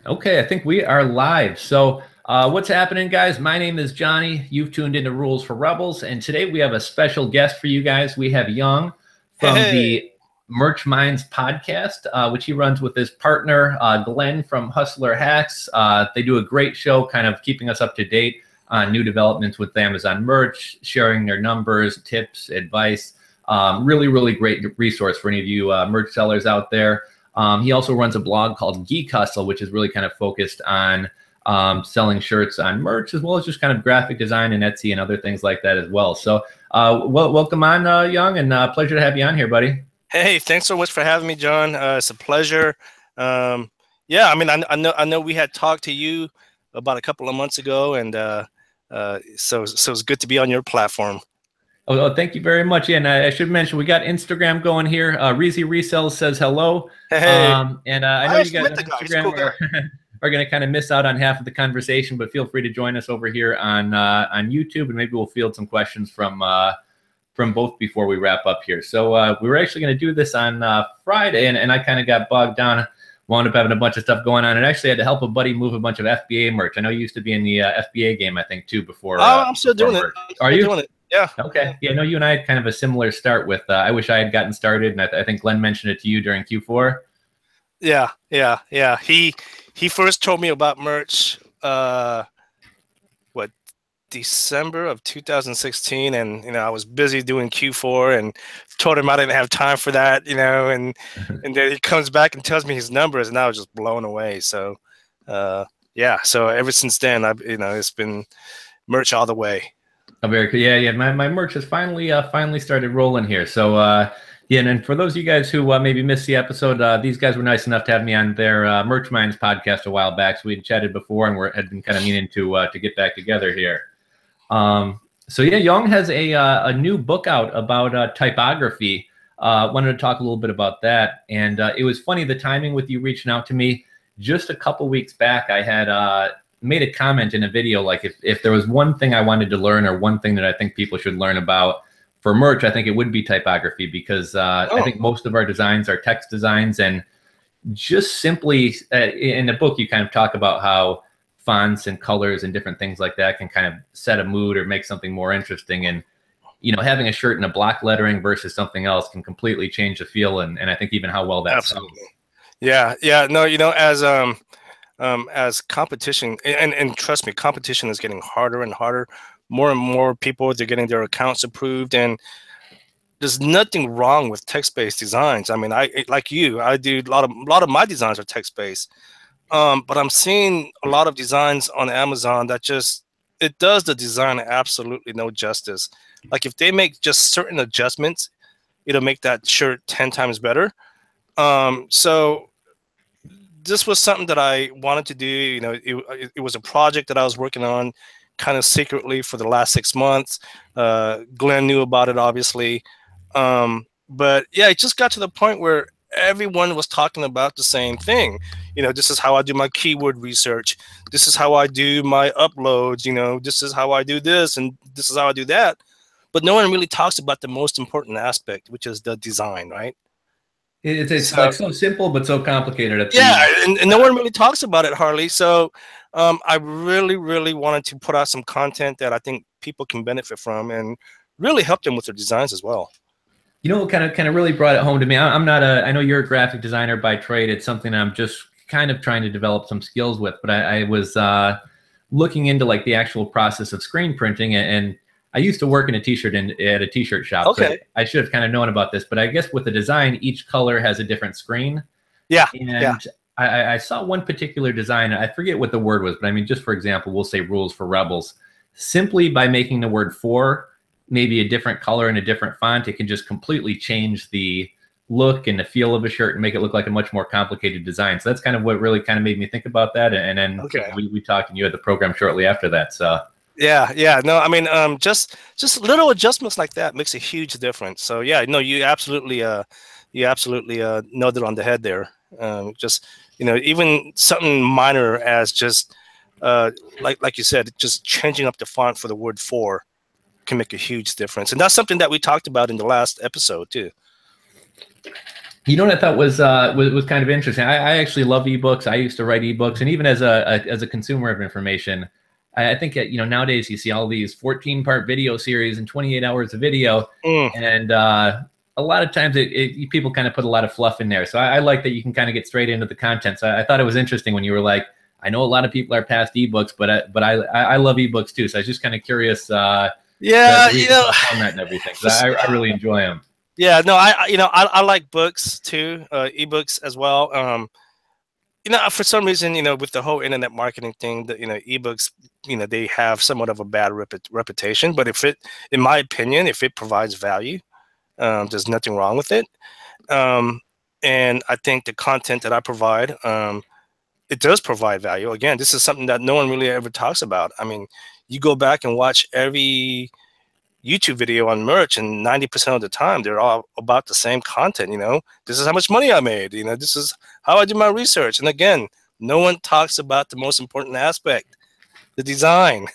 Okay, I think we are live. So, what's happening, guys? My name is Johnny. You've tuned into Rules for Rebels, and today we have a special guest for you guys. We have Yong from Hey, the Merch Minds podcast, which he runs with his partner, Glenn from Hustler Hacks. They do a great show, kind of keeping us up to date on new developments with Amazon merch, sharing their numbers, tips, advice. Really, really great resource for any of you merch sellers out there. He also runs a blog called Geek Hustle, which is really kind of focused on selling shirts on merch, as well as just kind of graphic design and Etsy and other things like that as well. So welcome on, Young, and pleasure to have you on here, buddy. hey, thanks so much for having me, John. It's a pleasure. Yeah, I mean, I know we had talked to you about a couple of months ago, and so it's good to be on your platform. Thank you very much. Yeah, and I should mention we got Instagram going here. Reezy Resells says hello. Hey, And I know I you actually guys met on the guy. He's a cool Instagram guy. are going to kind of miss out on half of the conversation, but feel free to join us over here on YouTube, and maybe we'll field some questions from both before we wrap up here. So we were actually going to do this on Friday, and I kind of got bogged down. Wound up having a bunch of stuff going on, and actually had to help a buddy move a bunch of FBA merch. I know you used to be in the FBA game, I think, too, before. Oh, I'm still before doing merch. it. Are you? Doing it. Yeah. Okay. Yeah, I know you and I had kind of a similar start with, I wish I had gotten started, and I think Glenn mentioned it to you during Q4. Yeah. He first told me about merch. What, December of 2016, and I was busy doing Q4 and told him I didn't have time for that, and then he comes back and tells me his numbers, and I was just blown away. So yeah, so ever since then I've it's been merch all the way. Oh, very cool. Yeah. My merch has finally started rolling here. So yeah, and then for those of you guys who maybe missed the episode, these guys were nice enough to have me on their Merch Minds podcast a while back. So we had chatted before, and had been kind of meaning to get back together here. So yeah, Yong has a new book out about typography. Wanted to talk a little bit about that, and it was funny the timing with you reaching out to me. Just a couple weeks back, I had made a comment in a video like if there was one thing I wanted to learn or one thing that I think people should learn about for merch, I think it would be typography because I think most of our designs are text designs, and just simply in the book you kind of talk about how fonts and colors and different things like that can kind of set a mood or make something more interesting. And having a shirt in a block lettering versus something else can completely change the feel, and I think even how well that Absolutely. sounds. Yeah. No, as competition, and trust me, competition is getting harder and harder. More and more people, they're getting their accounts approved, and there's nothing wrong with text-based designs. I mean, like you, I do a lot of my designs are text-based. But I'm seeing a lot of designs on Amazon that it does the design absolutely no justice. Like if they make just certain adjustments, it'll make that shirt 10 times better. So this was something that I wanted to do. It was a project that I was working on kind of secretly for the last 6 months. Glenn knew about it, obviously. But yeah, it just got to the point where everyone was talking about the same thing. This is how I do my keyword research. This is how I do my uploads. This is how I do this, and this is how I do that. But no one really talks about the most important aspect, which is the design, right? It's So like so simple but so complicated at yeah, the and no one really talks about it hardly. So I really wanted to put out some content that I think people can benefit from and really help them with their designs as well. what kind of really brought it home to me. I'm not I know you're a graphic designer by trade. It's something I'm just kind of trying to develop some skills with, but I was looking into like the actual process of screen printing, and I used to work in at a t-shirt shop, so Okay. I should have kind of known about this. But I guess with the design, each color has a different screen, Yeah. and I saw one particular design. I forget what the word was, but I mean, just for example, we'll say Rules for Rebels. Simply by making the word "for" maybe a different color and a different font, it can just completely change the look and the feel of a shirt and make it look like a much more complicated design. So that's kind of what really kind of made me think about that. And then Okay. we talked, and you had the program shortly after that. So Yeah. No, I mean, just little adjustments like that makes a huge difference. So yeah, no, you absolutely nailed it on the head there. Just even something minor as just like you said, just changing up the font for the word "for" can make a huge difference, and that's something that we talked about in the last episode too. You know what I thought was kind of interesting. I actually love ebooks. I used to write ebooks, and even as a consumer of information, I think that, nowadays you see all these 14-part video series and 28 hours of video, Mm. and a lot of times people kind of put a lot of fluff in there. So I like that you can kind of get straight into the content. So I thought it was interesting when you were like, I know a lot of people are past ebooks, but I love ebooks too. So I was just kind of curious, Yeah, the reasons for the format and everything. So I really enjoy them. yeah, no, I like books too, ebooks as well. For some reason, with the whole internet marketing thing, that ebooks, they have somewhat of a bad reputation. But in my opinion, if it provides value, there's nothing wrong with it. And I think the content that I provide, it does provide value. Again, this is something that no one really ever talks about. I mean, you go back and watch every YouTube video on merch, and 90% of the time they're all about the same content. This is how much money I made. This is how I do my research. And again, no one talks about the most important aspect, the design.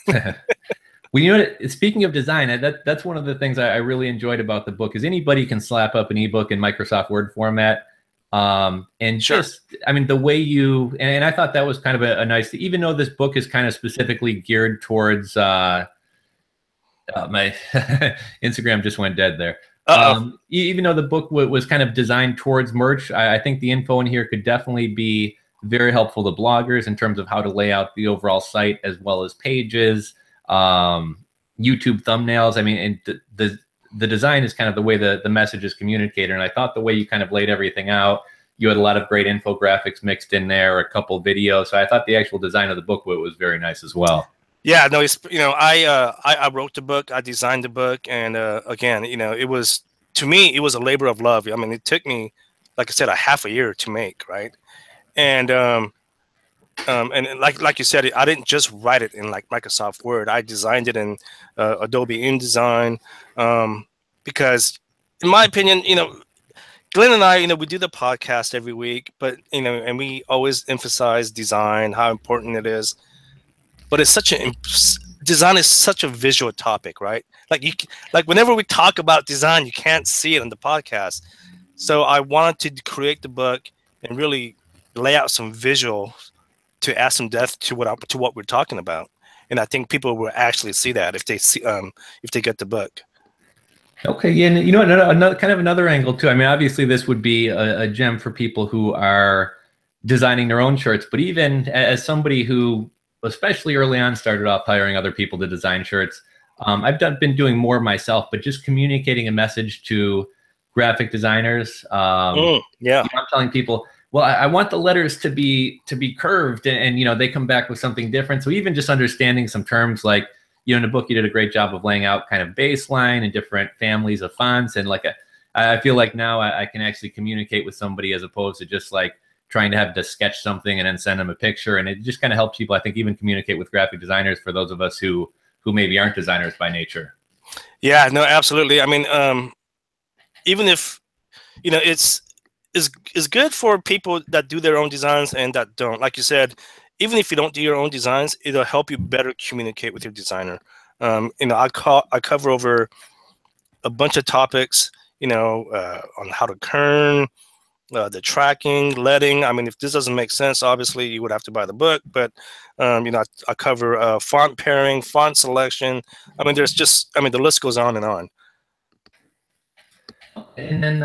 Well, speaking of design, that's one of the things I really enjoyed about the book is anybody can slap up an ebook in Microsoft Word format. And Sure. I mean, the way and I thought that was kind of a nice, even though this book is kind of specifically geared towards, my Instagram just went dead there. Even though the book was kind of designed towards merch, I think the info in here could definitely be very helpful to bloggers in terms of how to lay out the overall site as well as pages, YouTube thumbnails. I mean, and the design is kind of the way the message is communicated. And I thought the way you kind of laid everything out, you had a lot of great infographics mixed in there, a couple videos. So I thought the actual design of the book was very nice as well. Yeah, no, it's I wrote the book, I designed the book, and again, it was, to me, it was a labor of love. I mean, it took me, like I said, a half a year to make, right? And like you said, I didn't just write it in like Microsoft Word. I designed it in Adobe InDesign, because, in my opinion, Glenn and I, we do the podcast every week, but and we always emphasize design, how important it is. But it's design is such a visual topic, right? Like whenever we talk about design, you can't see it on the podcast. So I wanted to create the book and really lay out some visual to add some depth to what we're talking about. And I think people will actually see that if they get the book. Okay, yeah, and another angle too. I mean, obviously this would be a gem for people who are designing their own shirts, but even as somebody who, especially early on, started off hiring other people to design shirts, I've been doing more myself, but just communicating a message to graphic designers. Yeah, I'm telling people, well, I want the letters to be curved, and they come back with something different. So even just understanding some terms, like, in the book, you did a great job of laying out kind of baseline and different families of fonts. And I feel like now I can actually communicate with somebody as opposed to just like trying to have to sketch something and then send them a picture. And it just kind of helps people, I think, even communicate with graphic designers, for those of us who maybe aren't designers by nature. Yeah, no, absolutely. I mean, even if, it's good for people that do their own designs and that don't. Like you said, even if you don't do your own designs, it'll help you better communicate with your designer. I cover over a bunch of topics, on how to kern, the tracking, leading. I mean, if this doesn't make sense, obviously you would have to buy the book. But I cover font pairing, font selection. I mean, the list goes on and on. And then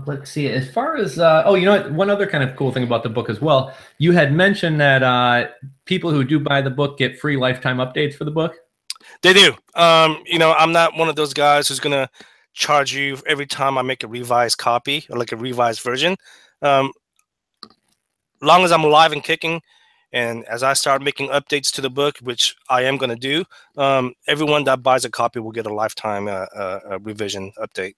let's see. As far as one other kind of cool thing about the book as well, you had mentioned that people who do buy the book get free lifetime updates for the book. They do. I'm not one of those guys who's gonna charge you every time I make a revised copy or like a revised version. Long as I'm alive and kicking, and as I start making updates to the book, which I am going to do, everyone that buys a copy will get a lifetime revision update.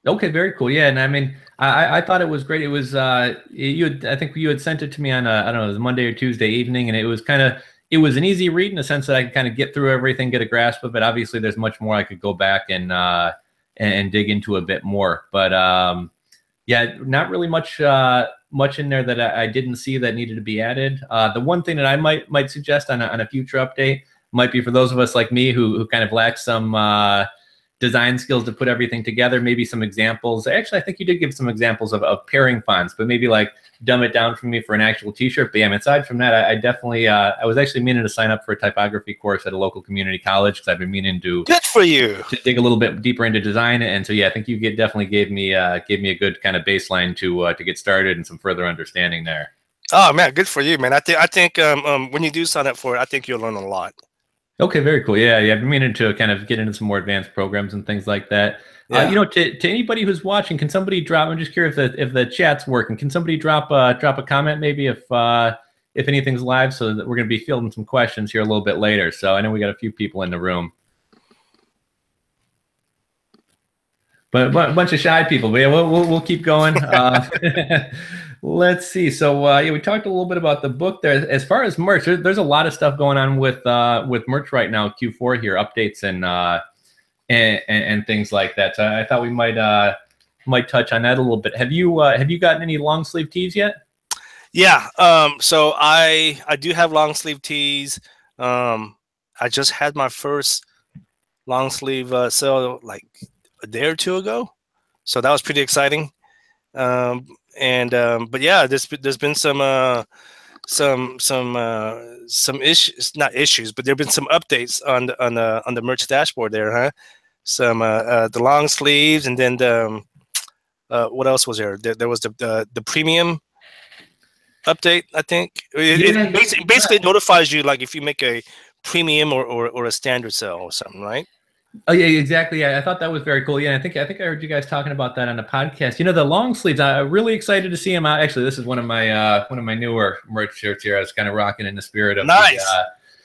Okay, very cool. Yeah, and I mean, I thought it was great. It was I think you had sent it to me on I don't know, it was Monday or Tuesday evening, and it was an easy read in the sense that I could kind of get through everything, get a grasp of it. Obviously, there's much more I could go back and dig into a bit more. But yeah, not really much in there that I didn't see that needed to be added. The one thing that I might suggest on a future update might be for those of us like me who kind of lack some design skills to put everything together, maybe some examples. Actually, I think you did give some examples of pairing fonts, but maybe like dumb it down for me for an actual t-shirt. But yeah, aside from that, I definitely, I was actually meaning to sign up for a typography course at a local community college because I've been meaning to. Good for you. To dig a little bit deeper into design. And so, yeah, I think you definitely gave me a good kind of baseline to get started and some further understanding there. Oh man, good for you, man. I think when you do sign up for it, I think you'll learn a lot. Okay, very cool. Yeah, I've been meaning to kind of get into some more advanced programs and things like that. Yeah. To anybody who's watching, can somebody drop? I'm just curious if the chat's working. Can somebody drop a comment maybe if anything's live, so that we're going to be fielding some questions here a little bit later. So I know we got a few people in the room, but a bunch of shy people. But yeah, we'll keep going. Let's see. So yeah, we talked a little bit about the book there. As far as merch, there's a lot of stuff going on with merch right now. Q4 here, updates and things like that. So I thought we might touch on that a little bit. Have you gotten any long sleeve tees yet? Yeah. So I do have long sleeve tees. I just had my first long sleeve sale like a day or two ago, so that was pretty exciting. But yeah, there's been some issues, not issues, but there've been some updates on the merch dashboard there, huh? Some the long sleeves, and then what else was there? There was the premium update, I think. It basically notifies you like if you make a premium or a standard sale or something, right? Oh yeah, exactly. Yeah, I thought that was very cool. Yeah, I think I heard you guys talking about that on the podcast. The long sleeves. I'm really excited to see them out. Actually, this is one of my newer merch shirts here. I was kind of rocking in the spirit of nice.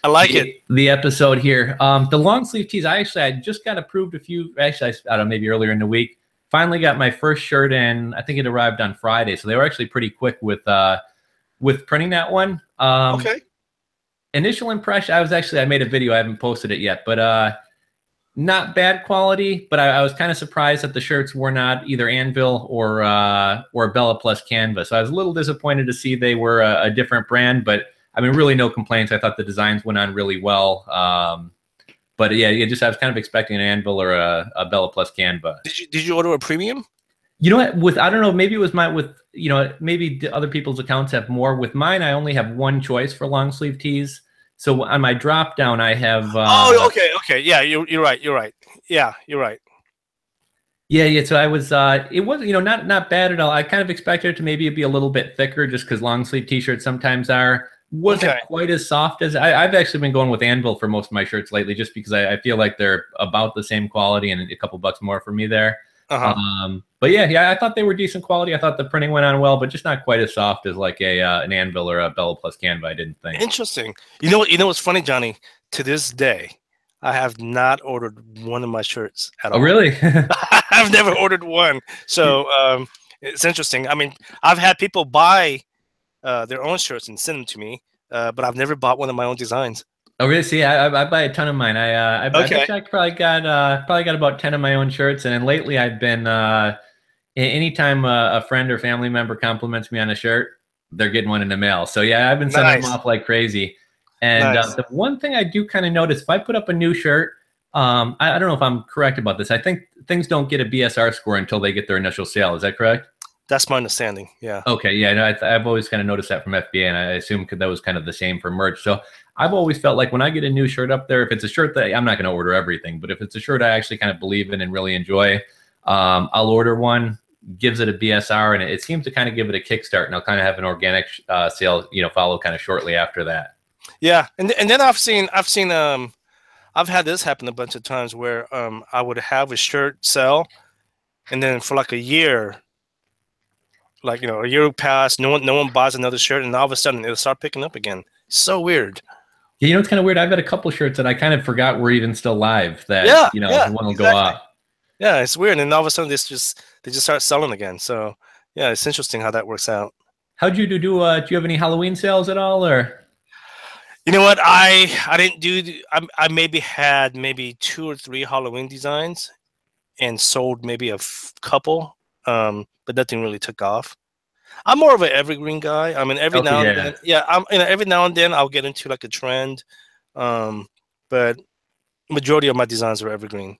I like the episode here. The long sleeve tees. I just got approved a few. Actually, I don't know, maybe earlier in the week. Finally got my first shirt in. I think it arrived on Friday, so they were actually pretty quick with printing that one. Okay. Initial impression. I made a video. I haven't posted it yet, but not bad quality, but I was kind of surprised that the shirts were not either Anvil or Bella Plus Canvas. So I was a little disappointed to see they were a different brand, but I mean, really no complaints. I thought the designs went on really well. But yeah, I was kind of expecting an Anvil or a Bella Plus Canva. Did you order a premium? You know what? I don't know. Maybe it was maybe other people's accounts have more. With mine, I only have one choice for long sleeve tees. So on my drop down, I have. Okay. Yeah, you're right. Yeah, you're right. Yeah. So I was. It was not bad at all. I kind of expected it to maybe be a little bit thicker, just because long sleeve t-shirts sometimes are. Wasn't quite as soft as I've actually been going with Anvil for most of my shirts lately, just because I feel like they're about the same quality and a couple bucks more for me there. But yeah, I thought they were decent quality. I thought the printing went on well, but just not quite as soft as like an Anvil or a Bella Plus Canva. I didn't think. Interesting. You know what's funny, Johnny? To this day, I have not ordered one of my shirts at all. Oh, really? I've never ordered one. So it's interesting. I mean, I've had people buy their own shirts and send them to me, but I've never bought one of my own designs. Oh, really? See, I buy a ton of mine. I probably got about 10 of my own shirts, and then lately I've been anytime a friend or family member compliments me on a shirt, they're getting one in the mail. So yeah, I've been sending them off like crazy. And the one thing I do kind of notice, if I put up a new shirt, I don't know if I'm correct about this. I think things don't get a BSR score until they get their initial sale. Is that correct? That's my understanding. Yeah. Okay. Yeah. No, I've always kind of noticed that from FBA, and I assume that was kind of the same for merch. So I've always felt like when I get a new shirt up there, if it's a shirt that I'm not going to order everything, but if it's a shirt I actually kind of believe in and really enjoy, I'll order one, gives it a BSR, and it seems to kind of give it a kickstart, and I'll kind of have an organic sale, follow kind of shortly after that. Yeah, and then I've had this happen a bunch of times where I would have a shirt sell, and then for like a year, a year passed, no one buys another shirt, and all of a sudden it'll start picking up again. So weird. Yeah, it's kind of weird. I've got a couple shirts that I kind of forgot were even still live. That one will go up. Yeah, it's weird, and all of a sudden they just start selling again. So yeah, it's interesting how that works out. How'd you do? Do you have any Halloween sales at all, or? You know what? I didn't do. I maybe had 2 or 3 Halloween designs, and sold maybe a couple, but nothing really took off. I'm more of an evergreen guy. I mean, every now and then, every now and then I'll get into like a trend, but majority of my designs are evergreen.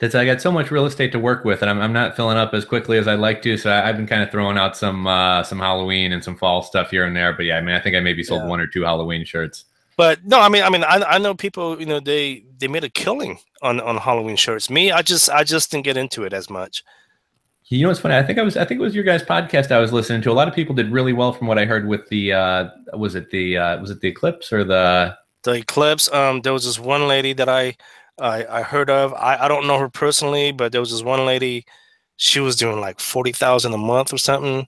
I got so much real estate to work with, and I'm not filling up as quickly as I'd like to. So I've been kind of throwing out some Halloween and some fall stuff here and there. But yeah, I mean, I think I maybe sold Yeah. one or two Halloween shirts. But no, I know people, they made a killing on Halloween shirts. Me, I just didn't get into it as much. You know what's funny? I think it was your guys' podcast I was listening to. A lot of people did really well from what I heard with the was it the Eclipse or the The Eclipse. There was this one lady that I heard of. I don't know her personally, but there was this one lady. She was doing like 40,000 a month or something.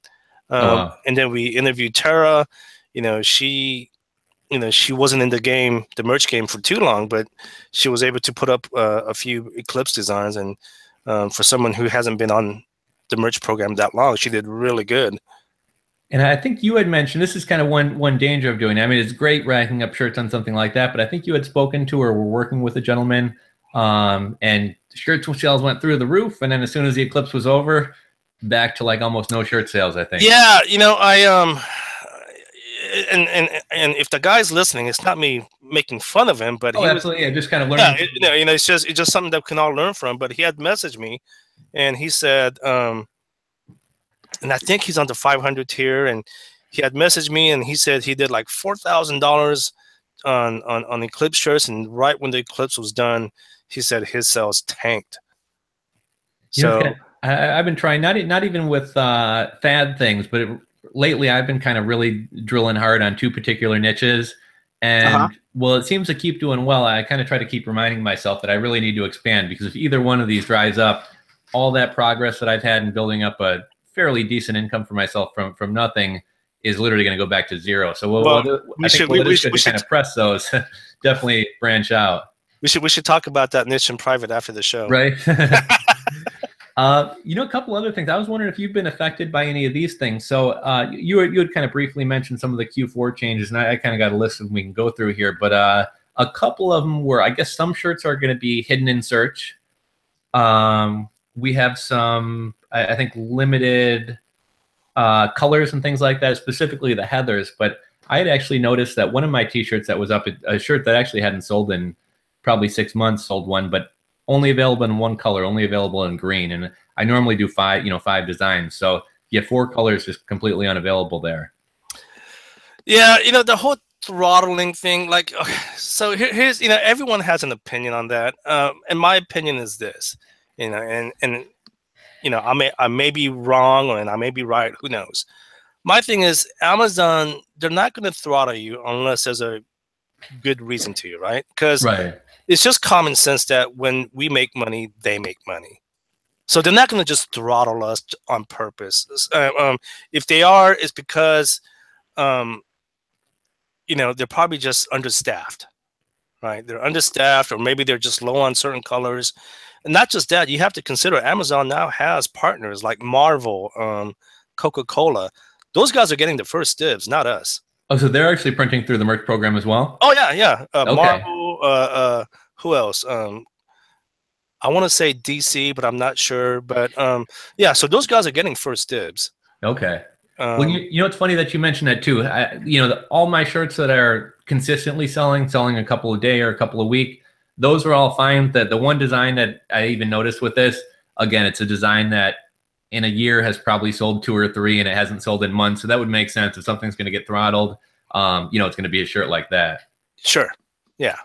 oh wow. And then we interviewed Tara. She she wasn't in the merch game for too long, but she was able to put up a few Eclipse designs. And for someone who hasn't been on the merch program that long, she did really good. And I think you had mentioned this is kind of one danger of doing it. I mean, it's great racking up shirts on something like that, but I think you had spoken to or were working with a gentleman, and shirt sales went through the roof, and then as soon as the eclipse was over, back to like almost no shirt sales. I think. Yeah, I and if the guy's listening, it's not me making fun of him, but Oh, he was, absolutely. Yeah, just kind of yeah, learning. it's just something that we can all learn from. But he had messaged me, and he said, and I think he's on the 500 tier, and he had messaged me, and he said he did like $4,000 on Eclipse shirts, and right when the Eclipse was done, he said his sales tanked. You know, So I've been trying not even with fad things, but lately I've been kind of really drilling hard on two particular niches, and well, it seems to keep doing well. I kind of try to keep reminding myself that I really need to expand because if either one of these dries up, all that progress that I've had in building up a fairly decent income for myself from nothing is literally going to go back to zero. So I think it is good to kind of press those, definitely branch out. We should talk about that niche in private after the show. Right. A couple other things. I was wondering if you've been affected by any of these things. So you had kind of briefly mentioned some of the Q4 changes, and I kind of got a list of them we can go through here. But a couple of them were, I guess, some shirts are going to be hidden in search. We have some, I think, limited colors and things like that, specifically the Heathers. But I had actually noticed that one of my T-shirts that was up, a shirt that actually hadn't sold in probably 6 months, sold one, but only available in one color, only available in green. And I normally do five designs. So yeah, 4 colors is completely unavailable there. Yeah, the whole throttling thing, like, so here's, everyone has an opinion on that. And my opinion is this, and I may be wrong and I may be right. Who knows? My thing is Amazon, they're not going to throttle you unless there's a good reason to, right? Because it's just common sense that when we make money, they make money. So they're not going to just throttle us on purpose. If they are, it's because, they're probably just understaffed, right? They're understaffed, or maybe they're just low on certain colors. And not just that, you have to consider Amazon now has partners like Marvel, Coca-Cola. Those guys are getting the first dibs, not us. Oh, so they're actually printing through the merch program as well? Oh, yeah. Okay. Marvel, who else? I want to say DC, but I'm not sure. But yeah, so those guys are getting first dibs. Okay. Well, it's funny that you mentioned that too. All my shirts that are consistently selling a couple a day or a couple a week, those are all fine. The one design that I even noticed with this, again, it's a design that in a year has probably sold 2 or 3 and it hasn't sold in months. So that would make sense if something's going to get throttled. It's going to be a shirt like that. Sure. Yeah.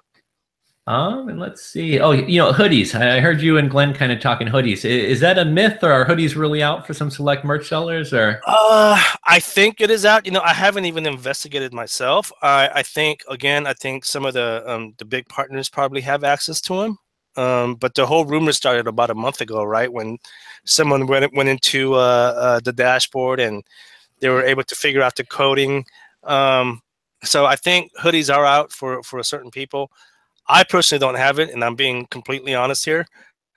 And let's see. Oh, hoodies. I heard you and Glenn kind of talking hoodies. Is that a myth, or are hoodies really out for some select merch sellers? Or I think it is out. I haven't even investigated myself. I think some of the big partners probably have access to them. But the whole rumor started about a month ago, right? When someone went into the dashboard and they were able to figure out the coding. So I think hoodies are out for certain people. I personally don't have it, and I'm being completely honest here.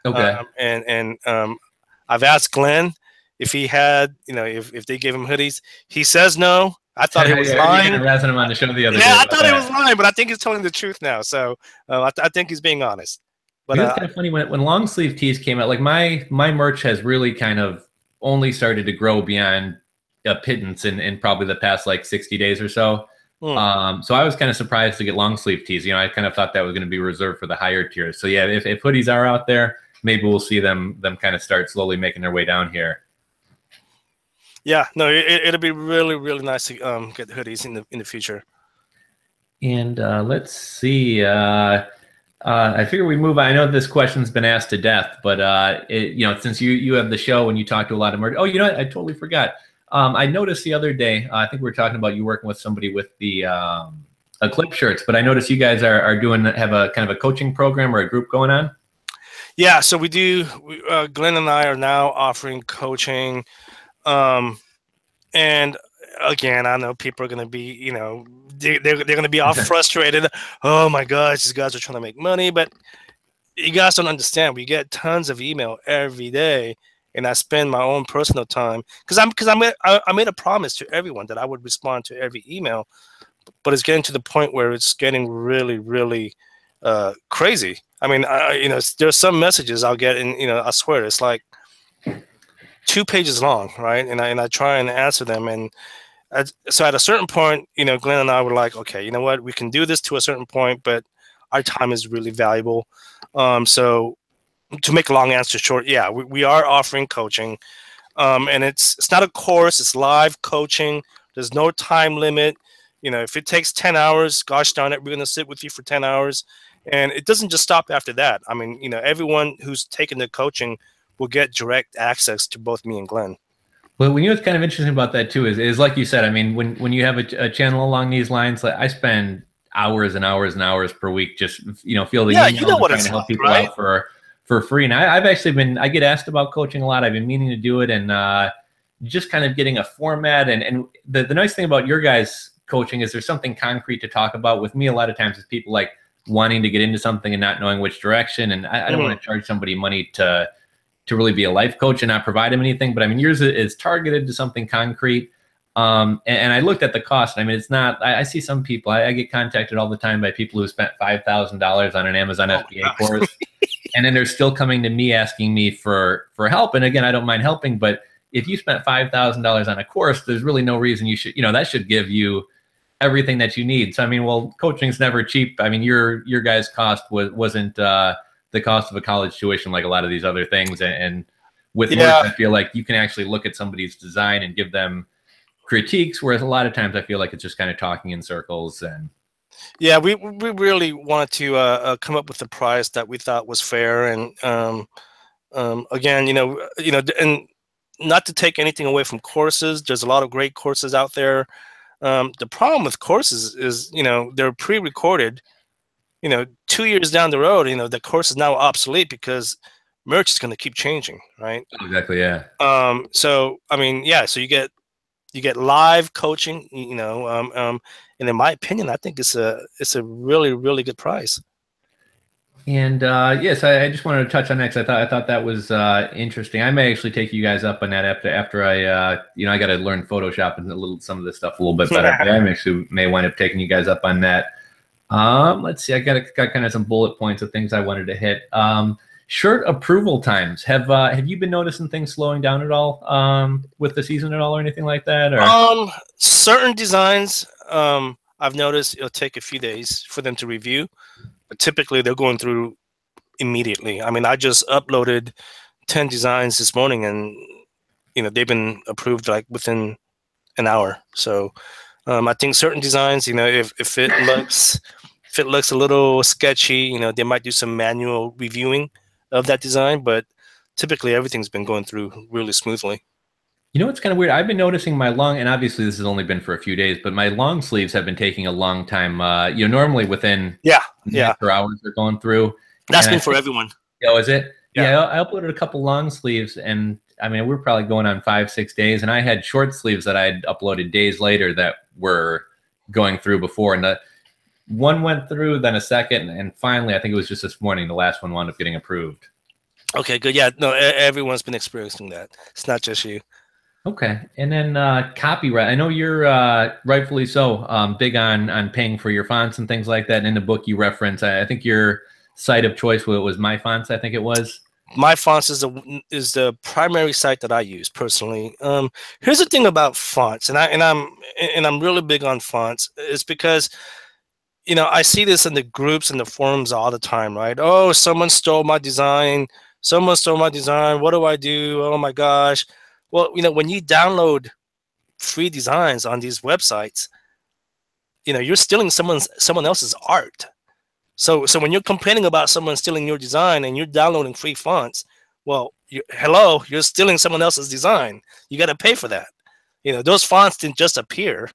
Okay. I've asked Glenn if he had, if they gave him hoodies. He says no. I thought he was lying. You were razzing him on the show the other day. Yeah, I thought he was lying, but I think he's telling the truth now. So I think he's being honest. But it's kind of funny when long sleeve tees came out. Like my merch has really kind of only started to grow beyond a pittance in probably the past like 60 days or so. So I was kind of surprised to get long sleeve tees. I kind of thought that was going to be reserved for the higher tiers. So yeah, if hoodies are out there, maybe we'll see them kind of start slowly making their way down here. Yeah, no, it'll be really, really nice to get hoodies in the future. And let's see. I figure we move on. I know this question's been asked to death, but since you have the show and you talk to a lot of merch. Oh, you know what? I totally forgot. I noticed the other day. I think we were talking about you working with somebody with the Eclipse shirts, but I noticed you guys have a kind of a coaching program or a group going on. Yeah, so we do. Glenn and I are now offering coaching, and again, I know people are going to be, they're going to be all frustrated. Oh my gosh, these guys are trying to make money, but you guys don't understand. We get tons of email every day, and I spend my own personal time because I made a promise to everyone that I would respond to every email, but it's getting to the point where it's getting really, really crazy. I mean, there's some messages I'll get, and I swear it's like 2 pages long, right? And I try and answer them, and so at a certain point, Glenn and I were like, okay, you know what, we can do this to a certain point, but our time is really valuable. So to make a long answer short, yeah, we are offering coaching, and it's not a course; it's live coaching. There's no time limit. If it takes 10 hours, gosh darn it, we're going to sit with you for 10 hours. And it doesn't just stop after that. I mean, everyone who's taken the coaching will get direct access to both me and Glenn. Well, what's kind of interesting about that too is like you said, I mean, when you have a channel along these lines, like I spend hours and hours and hours per week just fielding emails trying to help people out for free. And I get asked about coaching a lot. I've been meaning to do it, and just kind of getting a format. And the nice thing about your guys' coaching is there's something concrete to talk about. With me, a lot of times it's people like wanting to get into something and not knowing which direction. And I don't want to charge somebody money to really be a life coach and not provide them anything. But I mean, yours is targeted to something concrete. And I looked at the cost. I mean, it's not, I see some people, I get contacted all the time by people who spent $5,000 on an Amazon FBA course. And then they're still coming to me asking me for help. And again, I don't mind helping, but if you spent $5,000 on a course, there's really no reason you should, that should give you everything that you need. So, I mean, well, coaching's never cheap. I mean, your guys' cost wasn't the cost of a college tuition like a lot of these other things. And with merch, I feel like you can actually look at somebody's design and give them critiques, whereas a lot of times I feel like it's just kind of talking in circles. And yeah, we really wanted to come up with a price that we thought was fair. And again, and not to take anything away from courses. There's a lot of great courses out there. The problem with courses is, they're pre-recorded. 2 years down the road, the course is now obsolete because merch is going to keep changing, right? Exactly, yeah. So I mean, yeah. So you get live coaching, and in my opinion, I think it's a really, really good price. And yes, I just wanted to touch on that because I thought that was interesting. I may actually take you guys up on that after I I got to learn Photoshop and some of this stuff a little bit better. But I actually may wind up taking you guys up on that. Let's see. I got kind of some bullet points of things I wanted to hit. Shirt approval times. Have you been noticing things slowing down at all with the season at all or anything like that? Or certain designs, I've noticed it'll take a few days for them to review. But typically, they're going through immediately. I mean, I just uploaded 10 designs this morning, and they've been approved like within an hour. So I think certain designs, if it looks a little sketchy, they might do some manual reviewing of that design. But typically, everything's been going through really smoothly. It's kind of weird. I've been noticing my long, and obviously this has only been for a few days, but my long sleeves have been taking a long time. Normally within per hours they're going through. That's been for everyone. Oh, is it? Yeah, I uploaded a couple long sleeves, and I mean we're probably going on 5-6 days, and I had short sleeves that I had uploaded days later that were going through before, and one went through, then a second, and finally I think it was just this morning the last one wound up getting approved. Okay, good. Yeah, no, everyone's been experiencing that. It's not just you. Okay, and then copyright. I know you're rightfully so big on paying for your fonts and things like that. And in the book you reference, I think your site of choice was My Fonts. I think it was. My Fonts is the primary site that I use personally. Here's the thing about fonts, and I'm really big on fonts. Is because I see this in the groups and the forums all the time, right? Oh, someone stole my design. someone stole my design. What do I do? Oh my gosh. Well, when you download free designs on these websites, you're stealing someone else's art. So when you're complaining about someone stealing your design and you're downloading free fonts, well, you're stealing someone else's design. You got to pay for that. Those fonts didn't just appear.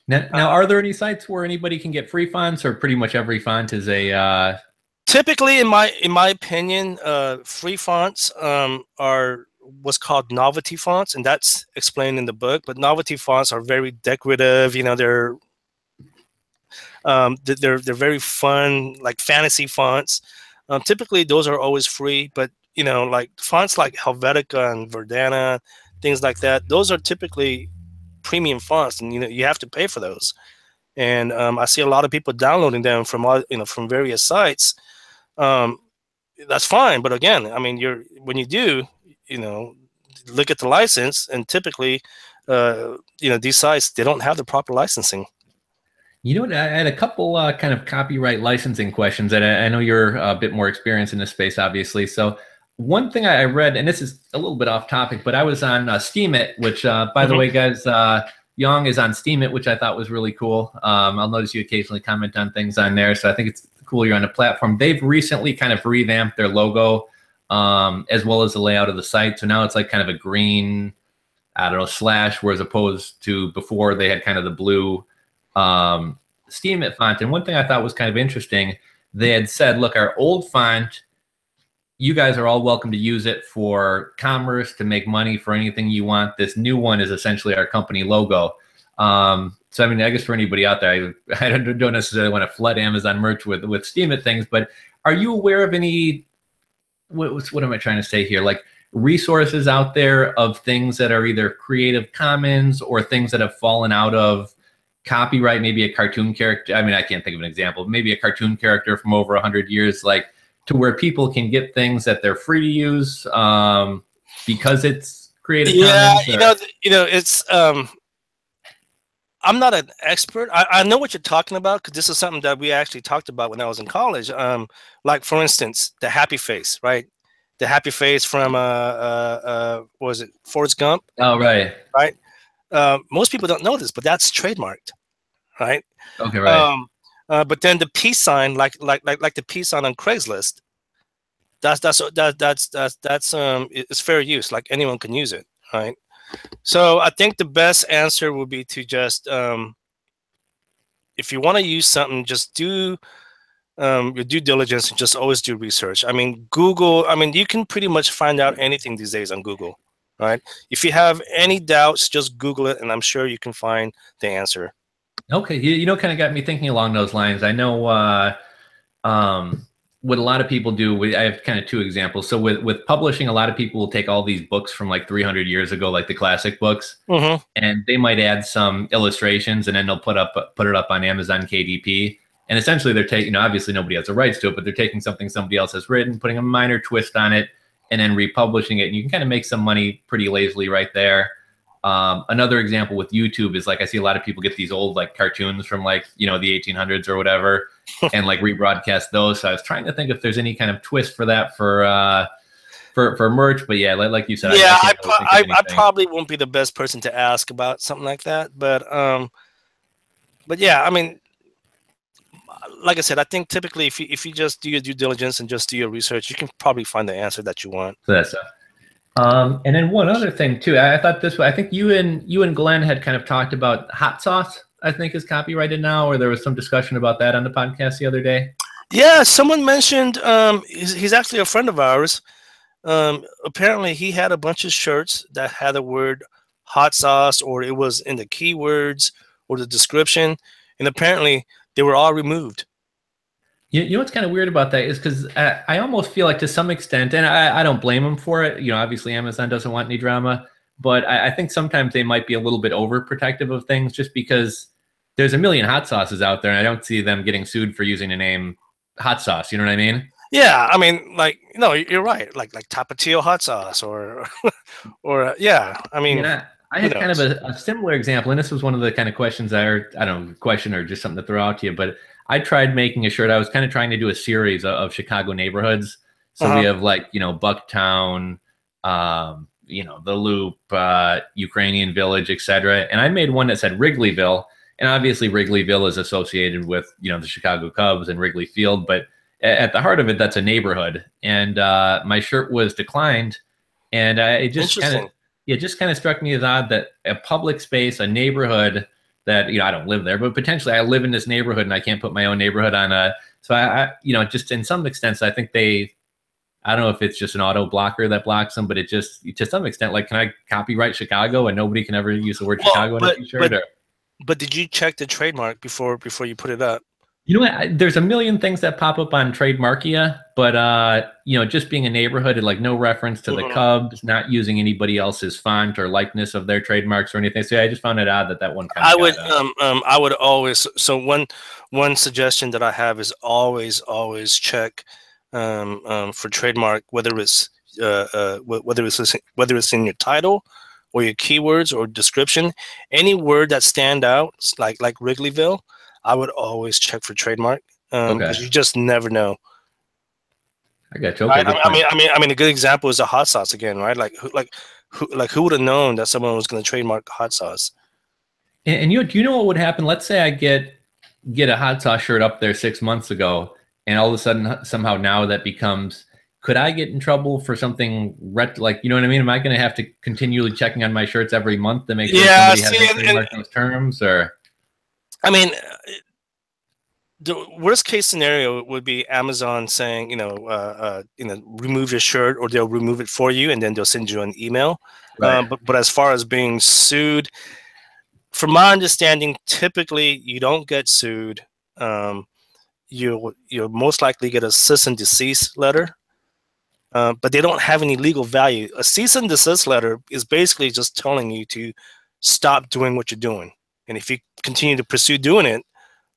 Now, are there any sites where anybody can get free fonts, or pretty much every font is a? Typically, in my opinion, free fonts are what's called novelty fonts, and that's explained in the book. But novelty fonts are very decorative. They're very fun, like fantasy fonts. Typically, those are always free, but like fonts like Helvetica and Verdana, things like that, those are typically premium fonts, and you have to pay for those. And I see a lot of people downloading them from from various sites. That's fine, but again, I mean, when you do, look at the license, and typically, these sites, they don't have the proper licensing. You know what? I had a couple kind of copyright licensing questions, and I know you're a bit more experienced in this space, obviously. So one thing I read, and this is a little bit off topic, but I was on Steemit, which, by the way, guys, Yong is on Steemit, which I thought was really cool. I'll notice you occasionally comment on things on there, so I think it's cool you're on the platform. They've recently kind of revamped their logo, as well as the layout of the site. So now it's like kind of a green, I don't know, slash, whereas opposed to before they had kind of the blue Steemit font. And one thing I thought was kind of interesting, they had said, look, our old font, you guys are all welcome to use it for commerce, to make money, for anything you want. This new one is essentially our company logo. So I mean, I guess for anybody out there, I don't necessarily want to flood Amazon merch with Steemit things, but are you aware of any, what am I trying to say here? Like resources out there of things that are either Creative Commons or things that have fallen out of copyright, maybe a cartoon character. I mean, I can't think of an example, maybe a cartoon character from over 100 years, like to where people can get things that they're free to use because it's Creative Commons. Yeah, it's I'm not an expert. I know what you're talking about, because this is something that we actually talked about when I was in college. Like for instance, the happy face, right? The happy face from what was it, Forrest Gump? Oh, right. Right. Most people don't know this, but that's trademarked, right? Okay, right. But then the peace sign, like the peace sign on Craigslist, it's fair use. Like anyone can use it, right? So I think the best answer would be to just, if you want to use something, just do your due diligence and just always do research. I mean, Google. I mean, you can pretty much find out anything these days on Google. Right. If you have any doubts, just Google it, and I'm sure you can find the answer. Okay. Kind of got me thinking along those lines. I know what a lot of people do. I have kind of two examples. So with publishing, a lot of people will take all these books from like 300 years ago, like the classic books, and they might add some illustrations, and then they'll put it up on Amazon KDP. And essentially they're taking, obviously nobody has the rights to it, but they're taking something somebody else has written, putting a minor twist on it, and then republishing it, and you can kind of make some money pretty lazily right there. Another example with YouTube is like I see a lot of people get these old like cartoons from like the 1800s or whatever, and like rebroadcast those. So I was trying to think if there's any kind of twist for that for merch, but yeah, like you said, yeah, I probably won't be the best person to ask about something like that, but yeah, I mean, like I said, I think typically if you just do your due diligence and just do your research, you can probably find the answer that you want. So that's and then one other thing too, I thought this way. I think you and Glenn had kind of talked about hot sauce, I think is copyrighted now, or there was some discussion about that on the podcast the other day. Yeah, someone mentioned he's actually a friend of ours. Apparently he had a bunch of shirts that had the word hot sauce, or it was in the keywords or the description, and apparently they were all removed. You know what's kind of weird about that is because I almost feel like to some extent, and I don't blame them for it. Obviously Amazon doesn't want any drama, but I think sometimes they might be a little bit overprotective of things, just because there's a million hot sauces out there, and I don't see them getting sued for using the name hot sauce. You know what I mean? Yeah, I mean, like, no, you're right. Like Tapatio hot sauce, or yeah. I mean, I had kind of a similar example, and this was one of the kind of questions I don't know, question or just something to throw out to you, but I tried making a shirt. I was kind of trying to do a series of Chicago neighborhoods. So we have like, Bucktown, the Loop, Ukrainian Village, etc. And I made one that said Wrigleyville, and obviously Wrigleyville is associated with the Chicago Cubs and Wrigley Field, but at the heart of it, that's a neighborhood. And my shirt was declined, and it just kind of struck me as odd that a public space, a neighborhood that I don't live there, but potentially I live in this neighborhood and I can't put my own neighborhood on a. So I just in some extent, I think I don't know if it's just an auto blocker that blocks them, but it just to some extent, like, can I copyright Chicago and nobody can ever use the word Chicago in a t-shirt? But did you check the trademark before you put it up? You know what? There's a million things that pop up on Trademarkia, but just being a neighborhood and like no reference to the Cubs, not using anybody else's font or likeness of their trademarks or anything. So I just found it odd that one kind of. I would always. So one suggestion that I have is always check for trademark, whether it's in your title or your keywords or description, any word that stand out like Wrigleyville, I would always check for trademark because you just never know. I got you. Okay, I mean, a good example is a hot sauce again, right? Who would have known that someone was going to trademark hot sauce? And do you know what would happen? Let's say I get a hot sauce shirt up there 6 months ago, and all of a sudden somehow now that becomes. Could I get in trouble for something like, you know what I mean? Am I going to have to continually checking on my shirts every month to make sure somebody has trademarked those terms? Or I mean, the worst case scenario would be Amazon saying, remove your shirt, or they'll remove it for you, and then they'll send you an email. Right. But as far as being sued, from my understanding, typically you don't get sued. You'll most likely get a cease and desist letter. But they don't have any legal value. A cease and desist letter is basically just telling you to stop doing what you're doing, and if you continue to pursue doing it,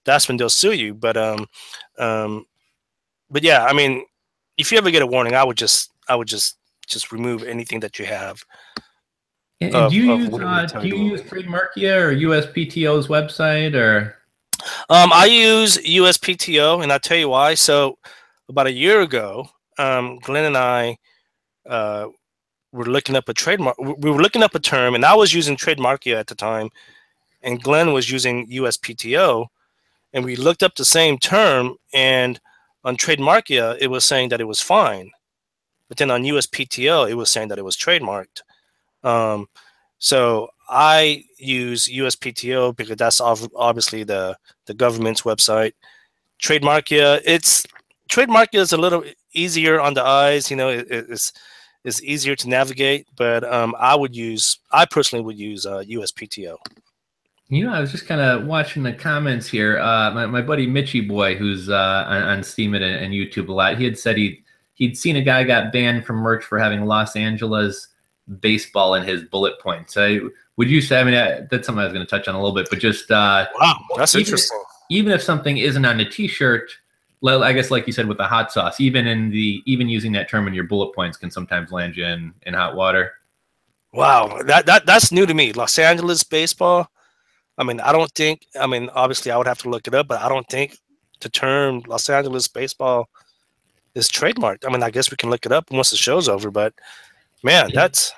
that's when they'll sue you. But yeah, I mean, if you ever get a warning, I would just remove anything that you have. And do you use Trademarkia or USPTO's website or? I use USPTO, and I'll tell you why. So about a year ago, Glenn and I were looking up a trademark. We were looking up a term, and I was using Trademarkia at the time, and Glenn was using USPTO, and we looked up the same term, and on Trademarkia it was saying that it was fine, but then on USPTO it was saying that it was trademarked. So I use USPTO because that's obviously the government's website. Trademarkia is a little easier on the eyes, it's easier to navigate, but I personally would use USPTO. I was just kind of watching the comments here. My buddy Mitchie Boy, who's on Steemit and YouTube a lot, he had said he'd seen a guy got banned from merch for having Los Angeles baseball in his bullet points. Would you say? I mean, that's something I was going to touch on a little bit, but just wow, that's interesting. Even if something isn't on the T-shirt, I guess, like you said, with the hot sauce, even using that term in your bullet points can sometimes land you in hot water. Wow, that's new to me. Los Angeles baseball. I mean, obviously I would have to look it up, but I don't think the term Los Angeles baseball is trademarked. I mean, I guess we can look it up once the show's over, but man, that's.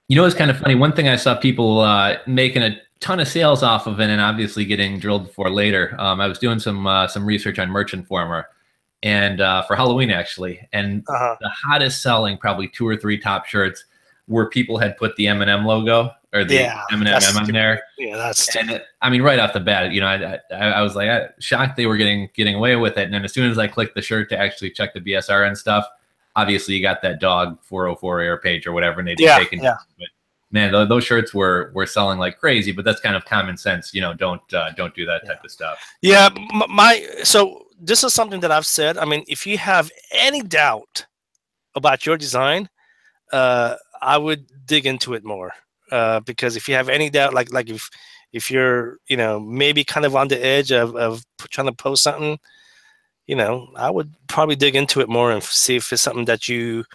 It's kind of funny. One thing I saw people making a ton of sales off of it, and obviously getting drilled for later. I was doing some research on Merch Informer, and for Halloween actually, and the hottest selling probably 2 or 3 top shirts where people had put the M&M logo or the M&M on there. Yeah, that's. And I mean, right off the bat, I was like shocked they were getting away with it. And then as soon as I clicked the shirt to actually check the BSRN stuff, obviously you got that dog 404 error page or whatever, and they'd taken. Yeah. But man, those shirts were selling like crazy. But that's kind of common sense, don't do that type of stuff. Yeah, so this is something that I've said. I mean, if you have any doubt about your design, I would dig into it more, because if you have any doubt, like if you're maybe kind of on the edge of trying to post something, I would probably dig into it more and see if it's something that you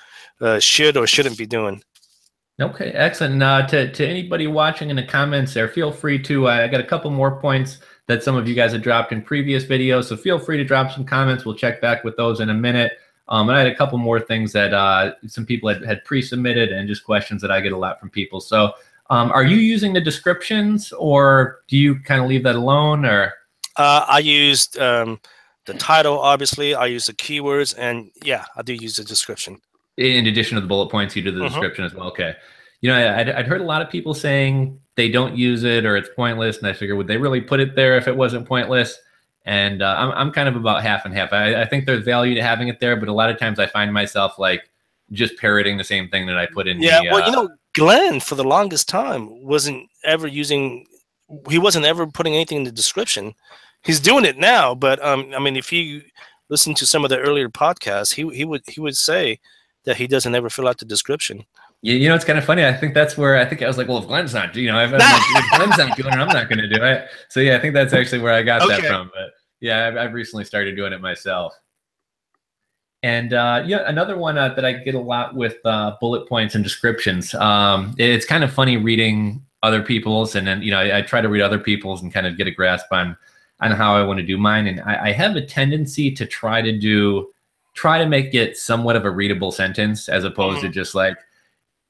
should or shouldn't be doing. Okay, excellent. To anybody watching in the comments there, feel free to, I got a couple more points that some of you guys have dropped in previous videos, so feel free to drop some comments. We'll check back with those in a minute. And I had a couple more things that some people had pre-submitted, and just questions that I get a lot from people. So are you using the descriptions, or do you kind of leave that alone? Or I used the title, obviously. I use the keywords, and yeah, I do use the description. in addition to the bullet points, you do the description as well? Okay. I'd heard a lot of people saying they don't use it or it's pointless, and I figure, would they really put it there if it wasn't pointless? And I'm kind of about half and half. I think there's value to having it there, but a lot of times I find myself like just parroting the same thing that I put in. Yeah, well, Glenn for the longest time wasn't ever using. He wasn't ever putting anything in the description. He's doing it now, but I mean, if you listen to some of the earlier podcasts, he would say that he doesn't ever fill out the description. It's kind of funny. I think that's where I was like, well, if Glenn's not, I'm like, if Glenn's not doing it, I'm not going to do it. So yeah, I think that's actually where I got that from. But yeah, I've recently started doing it myself. And another one that I get a lot with bullet points and descriptions. It's kind of funny reading other people's, and then I try to read other people's and kind of get a grasp on how I want to do mine. And I have a tendency to try to make it somewhat of a readable sentence, as opposed to just like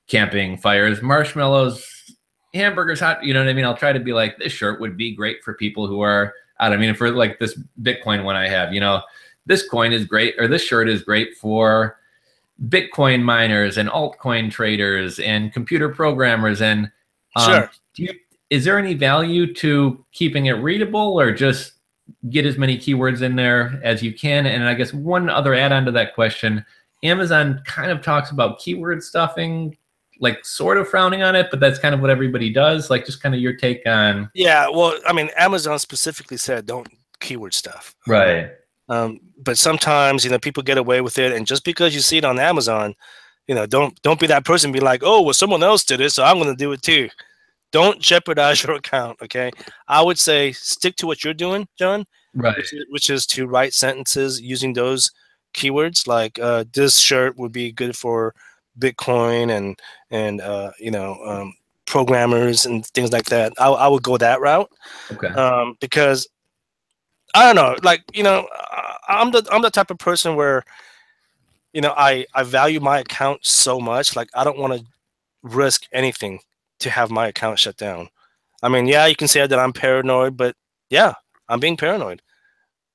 camping fires, marshmallows, hamburgers, hot. You know what I mean? I'll try to be like, this shirt would be great for people who are out. I mean, for like this Bitcoin one I have, this coin is great, or this shirt is great for Bitcoin miners and altcoin traders and computer programmers. And sure. Is there any value to keeping it readable, or just get as many keywords in there as you can? And I guess one other add-on to that question, Amazon kind of talks about keyword stuffing, like sort of frowning on it, but that's kind of what everybody does. Like, just kind of your take on. Yeah, well, I mean, Amazon specifically said don't keyword stuff. Right. But sometimes, people get away with it, and just because you see it on Amazon, don't be that person. Be like, oh, well, someone else did it, so I'm going to do it too. Don't jeopardize your account. Okay, I would say stick to what you're doing, John. Right. Which is to write sentences using those keywords. Like this shirt would be good for Bitcoin and programmers and things like that. I would go that route. Okay. Because I don't know, like I'm the type of person where I value my account so much. Like, I don't want to risk anything to have my account shut down. I mean, yeah, you can say that I'm paranoid, but yeah, I'm being paranoid.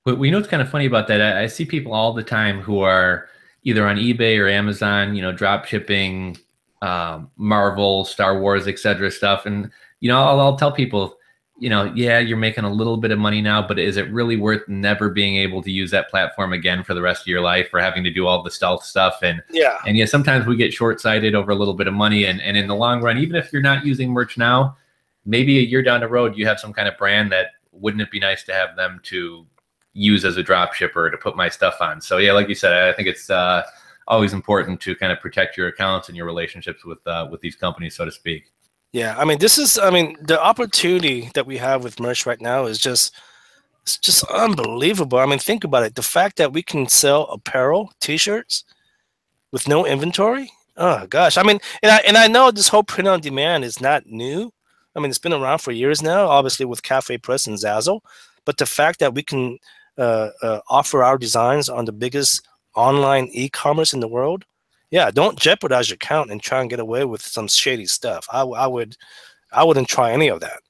But what's kind of funny about that? I see people all the time who are either on eBay or Amazon, drop shipping, Marvel, Star Wars, etc. stuff. And, I'll tell people, yeah, you're making a little bit of money now, but is it really worth never being able to use that platform again for the rest of your life, or having to do all the stealth stuff? And sometimes we get short-sighted over a little bit of money. And in the long run, even if you're not using merch now, maybe a year down the road, you have some kind of brand that wouldn't it be nice to have them to use as a drop shipper to put my stuff on. So yeah, like you said, I think it's always important to kind of protect your accounts and your relationships with these companies, so to speak. Yeah, I mean, the opportunity that we have with merch right now is it's just unbelievable. I mean, think about it. The fact that we can sell apparel, T-shirts, with no inventory. Oh gosh, I mean, and I know this whole print on demand is not new. I mean, it's been around for years now, obviously with Cafe Press and Zazzle. But the fact that we can offer our designs on the biggest online e-commerce in the world, yeah, don't jeopardize your account and try and get away with some shady stuff. I wouldn't try any of that.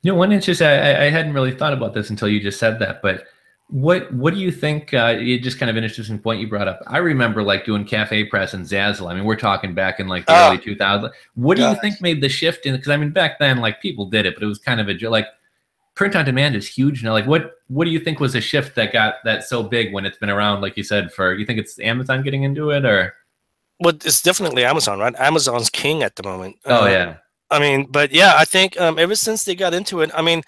One interesting, I hadn't really thought about this until you just said that, but what do you think? It just kind of an interesting point you brought up. I remember like doing Cafe Press and Zazzle. I mean, we're talking back in like the early 2000s. What do you think made the shift in? Because I mean, back then, like people did it, but it was kind of like print on demand is huge now. Like, what do you think was a shift that got that so big when it's been around, like you said, you think it's Amazon getting into it, or? Well, it's definitely Amazon, right? Amazon's king at the moment. Oh yeah. I mean, but yeah, I think ever since they got into it, I mean,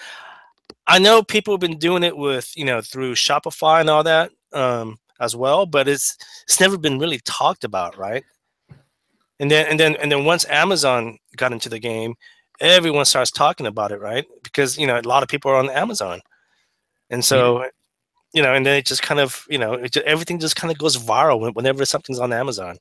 I know people have been doing it with, through Shopify and all that as well, but it's never been really talked about, right? And then once Amazon got into the game, everyone starts talking about it, right? Because, a lot of people are on Amazon. And so, and then it just kind of, everything just kind of goes viral whenever something's on Amazon.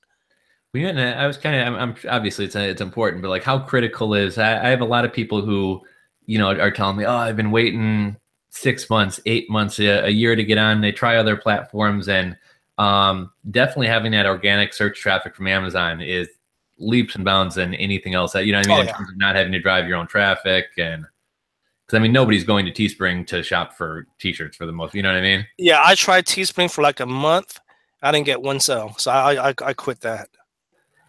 Well, and I was I'm obviously it's important, but like how critical is, I have a lot of people who, are telling me, oh, I've been waiting 6 months, 8 months, a year to get on. They try other platforms, and Definitely having that organic search traffic from Amazon is leaps and bounds than anything else that, you know what I mean, Oh in yeah. terms of not having to drive your own traffic. And because I mean, nobody's going to Teespring to shop for t-shirts for the most, you know what I mean? Yeah, I tried Teespring for like a month. I didn't get one sale, so I quit that.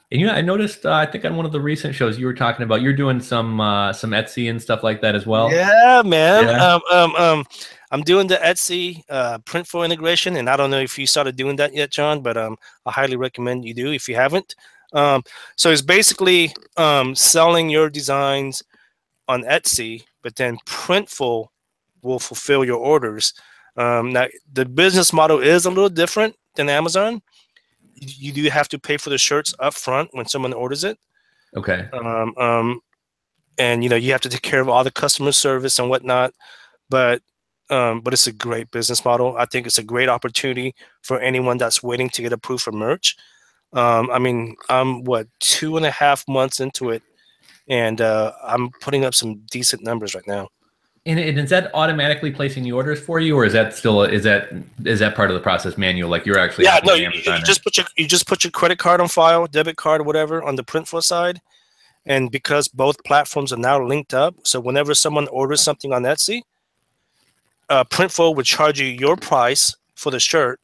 And you know, I noticed, I think on one of the recent shows you were talking about, you're doing some Etsy and stuff like that as well. Yeah, man. Yeah. I'm doing the Etsy Printful integration, and I don't know if you started doing that yet, John, but I highly recommend you do if you haven't. So it's basically selling your designs on Etsy, but then Printful will fulfill your orders. Now, the business model is a little different than Amazon. You do have to pay for the shirts up front when someone orders it. Okay. And you have to take care of all the customer service and whatnot. But it's a great business model. I think it's a great opportunity for anyone that's waiting to get approved for merch. I mean, I'm 2.5 months into it, and I'm putting up some decent numbers right now. And is that automatically placing the orders for you, or is that still is that part of the process manual? Like you're actually Yeah, no, an you Amazon just put your credit card on file, debit card, whatever, on the Printful side. And because both platforms are now linked up, so whenever someone orders something on Etsy, Printful would charge you your price for the shirt,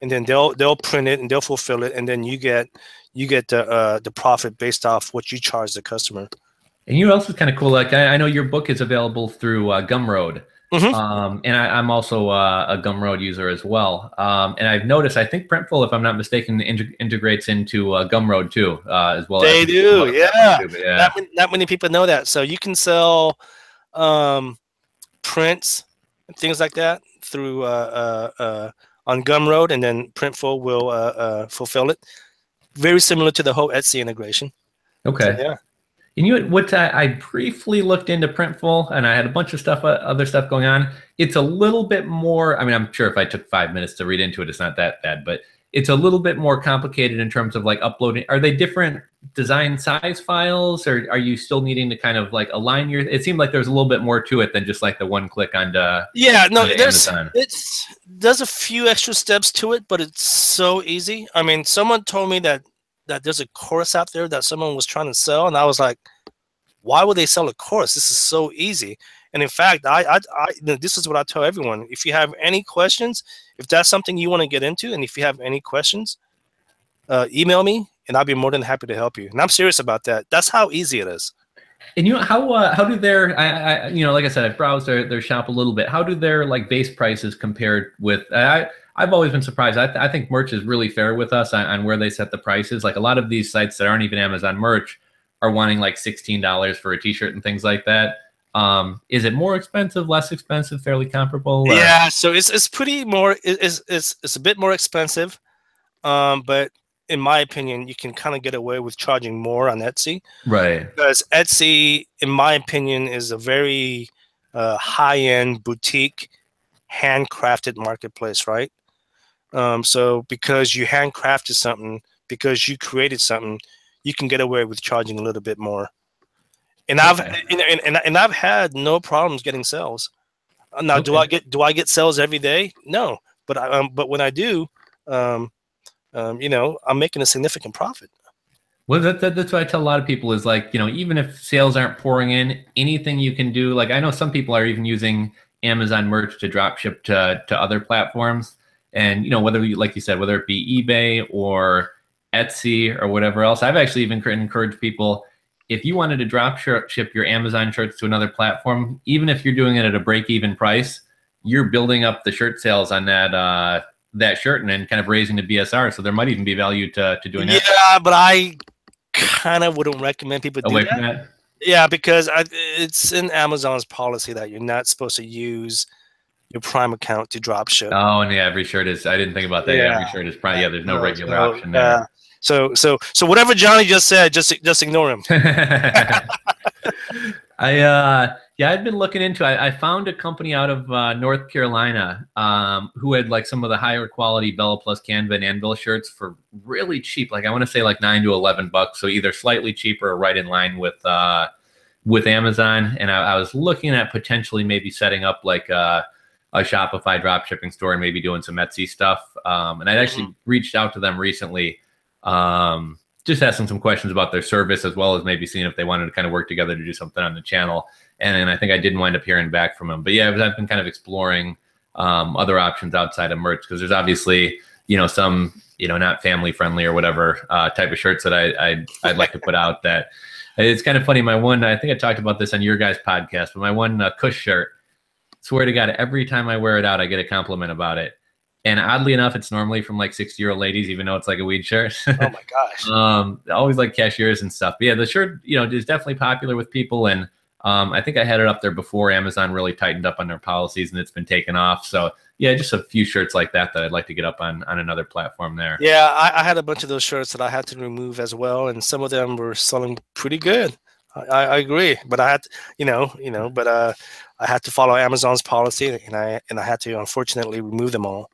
and then they'll print it and they'll fulfill it, and then you get the profit based off what you charge the customer. And you know what else is kind of cool? Like I know your book is available through Gumroad, and I'm also a Gumroad user as well. And I've noticed, I think Printful, if I'm not mistaken, integrates into Gumroad too, as well. They do, yeah. Too, yeah. Not many people know that. So you can sell prints and things like that through on Gumroad, and then Printful will fulfill it. Very similar to the whole Etsy integration. Okay. So, yeah. And you know what? I briefly looked into Printful, and I had a bunch of stuff, other stuff going on. It's a little bit more. I mean, I'm sure if I took 5 minutes to read into it, it's not that bad, but it's a little bit more complicated in terms of like uploading. Are they different design size files, or are you still needing to kind of like align your? It seemed like there's a little bit more to it than just like the one click on the. Yeah, no, Amazon. there's a few extra steps to it, but it's so easy. I mean, someone told me that there's a course out there that someone was trying to sell, and I was like, why would they sell a course? This is so easy. And in fact, this is what I tell everyone. If you have any questions, if that's something you want to get into, and if you have any questions, email me, and I'll be more than happy to help you. And I'm serious about that. That's how easy it is. And you know how do their like I said, I've browsed their shop a little bit. How do their like base prices compared with? I've always been surprised. I think merch is really fair with us on where they set the prices. Like a lot of these sites that aren't even Amazon merch are wanting like $16 for a T-shirt and things like that. Is it more expensive, less expensive, fairly comparable? Yeah, so it's pretty more. It's a bit more expensive, but in my opinion, you can kind of get away with charging more on Etsy. Right. Because Etsy, in my opinion, is a very high-end boutique, handcrafted marketplace, right? So because you handcrafted something, because you created something, you can get away with charging a little bit more. And I've had no problems getting sales. Now, Okay. do I get sales every day? No, but when I do, I'm making a significant profit. Well, that's what I tell a lot of people is like, even if sales aren't pouring in, anything you can do. Like I know some people are even using Amazon merch to drop ship to other platforms. And, whether like you said, whether it be eBay or Etsy or whatever else, I've actually even encouraged people, if you wanted to drop ship your Amazon shirts to another platform, even if you're doing it at a break-even price, you're building up the shirt sales on that shirt and then kind of raising the BSR. So there might even be value to doing that. Yeah, but I kind of wouldn't recommend people do Away from that. Yeah, because it's in Amazon's policy that you're not supposed to use your Prime account to drop ship. Oh, and yeah, every shirt is. I didn't think about that. Yeah, every shirt is Prime. Yeah, there's no regular option there. So whatever Johnny just said, just ignore him. I've been looking into. I found a company out of North Carolina who had like some of the higher quality Bella Plus Canva and Anvil shirts for really cheap. Like I want to say like $9 to $11. So either slightly cheaper or right in line with Amazon. And I was looking at potentially maybe setting up like a a Shopify drop shipping store and maybe doing some Etsy stuff. And I actually reached out to them recently, just asking some questions about their service, as well as maybe seeing if they wanted to kind of work together to do something on the channel. And I think I didn't wind up hearing back from them. But yeah, I've been kind of exploring other options outside of merch, because there's obviously, some, not family friendly or whatever type of shirts that I'd like to put out. That it's kind of funny. My one, I think I talked about this on your guys' podcast, but my one Kush shirt, swear to God, every time I wear it out, I get a compliment about it. And oddly enough, it's normally from like 60-year-old ladies, even though it's like a weed shirt. Oh my gosh. Always like cashiers and stuff. But yeah, the shirt, is definitely popular with people. And I think I had it up there before Amazon really tightened up on their policies, and it's been taken off. So yeah, just a few shirts like that I'd like to get up on another platform there. Yeah, I had a bunch of those shirts that I had to remove as well, and some of them were selling pretty good. I agree, but I had to, but I had to follow Amazon's policy, and I had to unfortunately remove them all.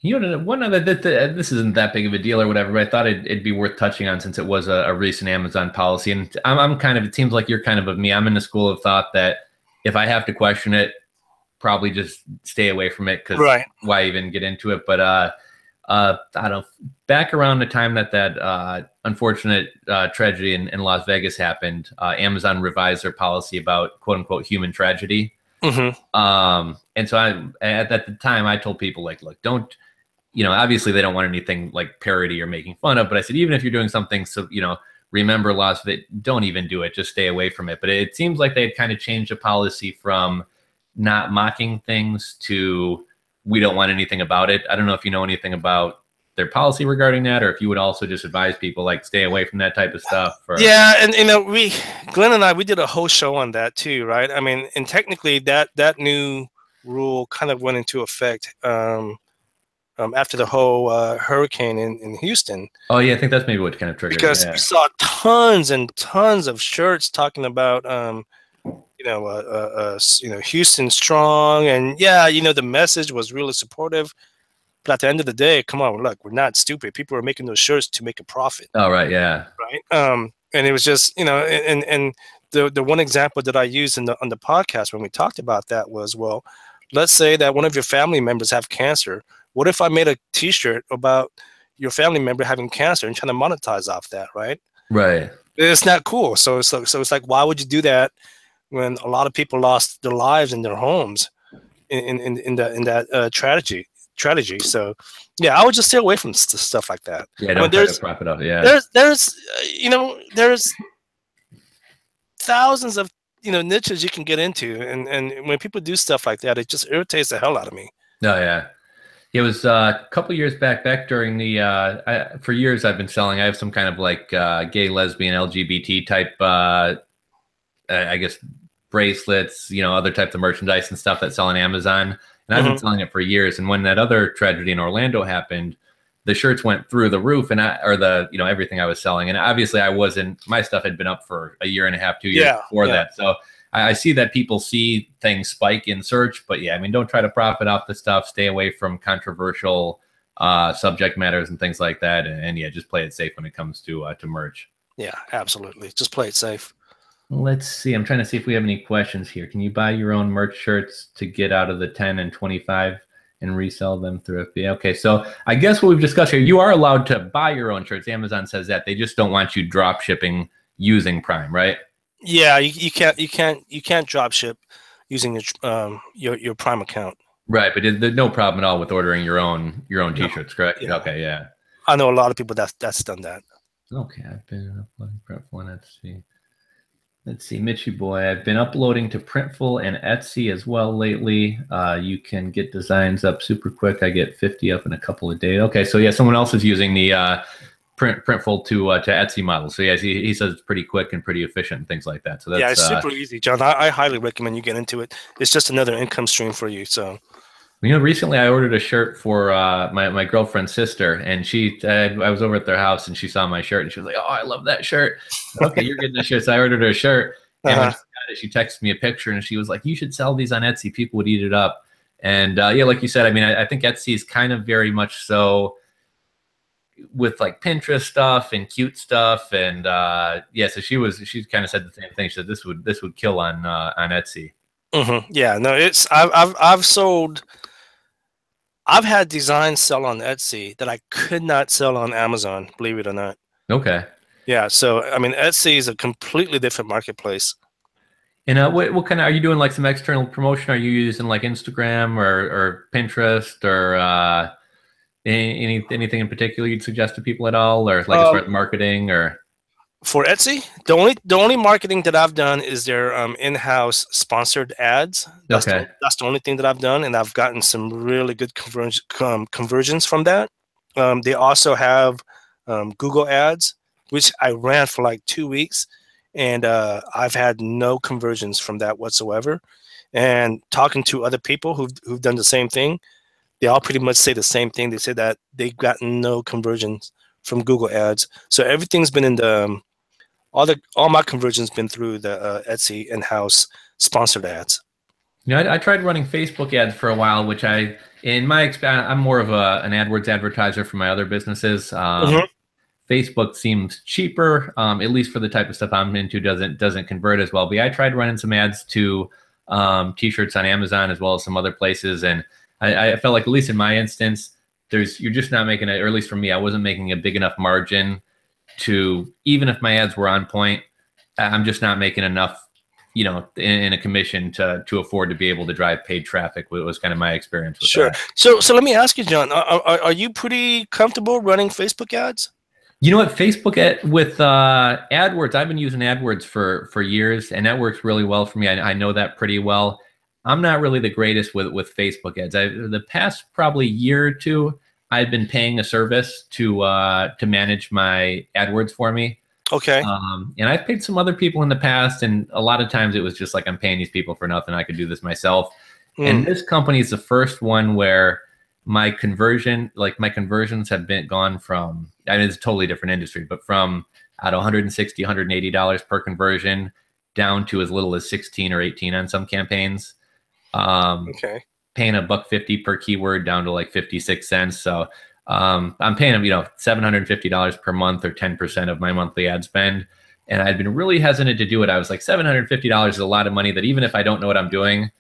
One other this isn't that big of a deal or whatever, but I thought it'd be worth touching on, since it was a recent Amazon policy. And I'm kind of, it seems like you're kind of me. I'm in the school of thought that if I have to question it, probably just stay away from it, because why even get into it? But I don't know, back around the time that unfortunate tragedy in Las Vegas happened, Amazon revised their policy about quote unquote human tragedy. And so at the time I told people, like, look, don't, obviously they don't want anything like parody or making fun of, but I said, even if you're doing something, so, remember Las Vegas, don't even do it, just stay away from it. But it seems like they had kind of changed the policy from not mocking things to, we don't want anything about it. I don't know if you know anything about their policy regarding that, or if you would also just advise people, like, stay away from that type of stuff. Or... Yeah, and Glenn and I, we did a whole show on that too, right? I mean, and technically that new rule kind of went into effect after the whole hurricane in Houston. Oh yeah, I think that's maybe what kind of triggered it. Because we saw tons and tons of shirts talking about Houston strong, and yeah, the message was really supportive. But at the end of the day, come on, look, we're not stupid. People are making those shirts to make a profit. Oh, right, yeah. Right. And it was just, and the one example that I used on the podcast when we talked about that was, well, let's say that one of your family members have cancer. What if I made a T-shirt about your family member having cancer and trying to monetize off that, right? Right. It's not cool. So it's like, why would you do that when a lot of people lost their lives and their homes in that tragedy? So yeah, I would just stay away from stuff like that. Yeah, don't try to prop it up. Yeah, there's thousands of niches you can get into, and when people do stuff like that, it just irritates the hell out of me. No, yeah. It was a couple years back during the for years I've been selling. I have some kind of like gay, lesbian, LGBT type I guess bracelets, other types of merchandise and stuff that sell on Amazon. And I've been selling it for years. And when that other tragedy in Orlando happened, the shirts went through the roof, and everything I was selling. And obviously my stuff had been up for a year and a half, 2 years before that. So I see that people see things spike in search, but yeah, I mean, don't try to profit off the stuff. Stay away from controversial subject matters and things like that. And yeah, just play it safe when it comes to merch. Yeah, absolutely. Just play it safe. Let's see. I'm trying to see if we have any questions here. Can you buy your own merch shirts to get out of the 10 and 25 and resell them through FBA? Okay, so I guess what we've discussed here, you are allowed to buy your own shirts. Amazon says that. They just don't want you drop shipping using Prime, right? Yeah, you can't drop ship using your Prime account. Right, but there's no problem at all with ordering your own T-shirts, correct? Yeah. Okay, yeah. I know a lot of people that's done that. Okay, I've been uploading Printful and Etsy. Let's see, Mitchy boy, I've been uploading to Printful and Etsy as well lately. You can get designs up super quick. I get 50 up in a couple of days. Okay, so yeah, someone else is using the Printful to Etsy model. So yeah, he says it's pretty quick and pretty efficient and things like that. So that's, yeah, it's super easy, John. I highly recommend you get into it. It's just another income stream for you. So. Recently I ordered a shirt for my girlfriend's sister, and I was over at their house, and she saw my shirt, and she was like, "Oh, I love that shirt." Okay, you're getting a shirt. So I ordered her a shirt, and when she got it, she texted me a picture, and she was like, "You should sell these on Etsy. People would eat it up." And yeah, like you said, I mean, I think Etsy is kind of very much so with like Pinterest stuff and cute stuff, and yeah. So she kind of said the same thing. She said this would kill on Etsy. Yeah, no, it's I've had designs sell on Etsy that I could not sell on Amazon, believe it or not. Okay. Yeah, so I mean, Etsy is a completely different marketplace. And what kind of, are you doing like some external promotion? Are you using like Instagram or Pinterest or anything in particular you'd suggest to people at all, or like as far Um, as marketing or? for Etsy, the only marketing that I've done is their in-house sponsored ads. Okay. That's the only thing that I've done, and I've gotten some really good conversions from that. They also have Google Ads, which I ran for like 2 weeks, and I've had no conversions from that whatsoever. And talking to other people who've done the same thing, they all pretty much say the same thing. They say that they've gotten no conversions from Google Ads. So everything's been in the all my conversions been through the Etsy in-house sponsored ads. You know, I tried running Facebook ads for a while, which in my experience, I'm more of an AdWords advertiser for my other businesses. Mhm. Facebook seems cheaper, at least for the type of stuff I'm into. Doesn't convert as well. But yeah, I tried running some ads to T-shirts on Amazon as well as some other places, and I felt like, at least in my instance, you're just not making it, or at least for me, I wasn't making a big enough margin to, even if my ads were on point, I'm just not making enough, in a commission to afford to be able to drive paid traffic. Was kind of my experience with Sure. that. So let me ask you, John, are you pretty comfortable running Facebook ads? You know what? With AdWords, I've been using AdWords for years, and that works really well for me. I know that pretty well. I'm not really the greatest with Facebook ads. The past probably year or two, I've been paying a service to manage my AdWords for me. Okay. And I've paid some other people in the past, and a lot of times it was just like, I'm paying these people for nothing. I could do this myself. And Mm. this company is the first one where my conversions have been gone from, I mean, it's a totally different industry, but from at $160, $180 per conversion down to as little as 16 or 18 on some campaigns. Okay. Paying $1.50 per keyword down to like 56 cents. So I'm paying them, $750 per month, or 10% of my monthly ad spend. And I'd been really hesitant to do it. I was like, $750 is a lot of money that, even if I don't know what I'm doing,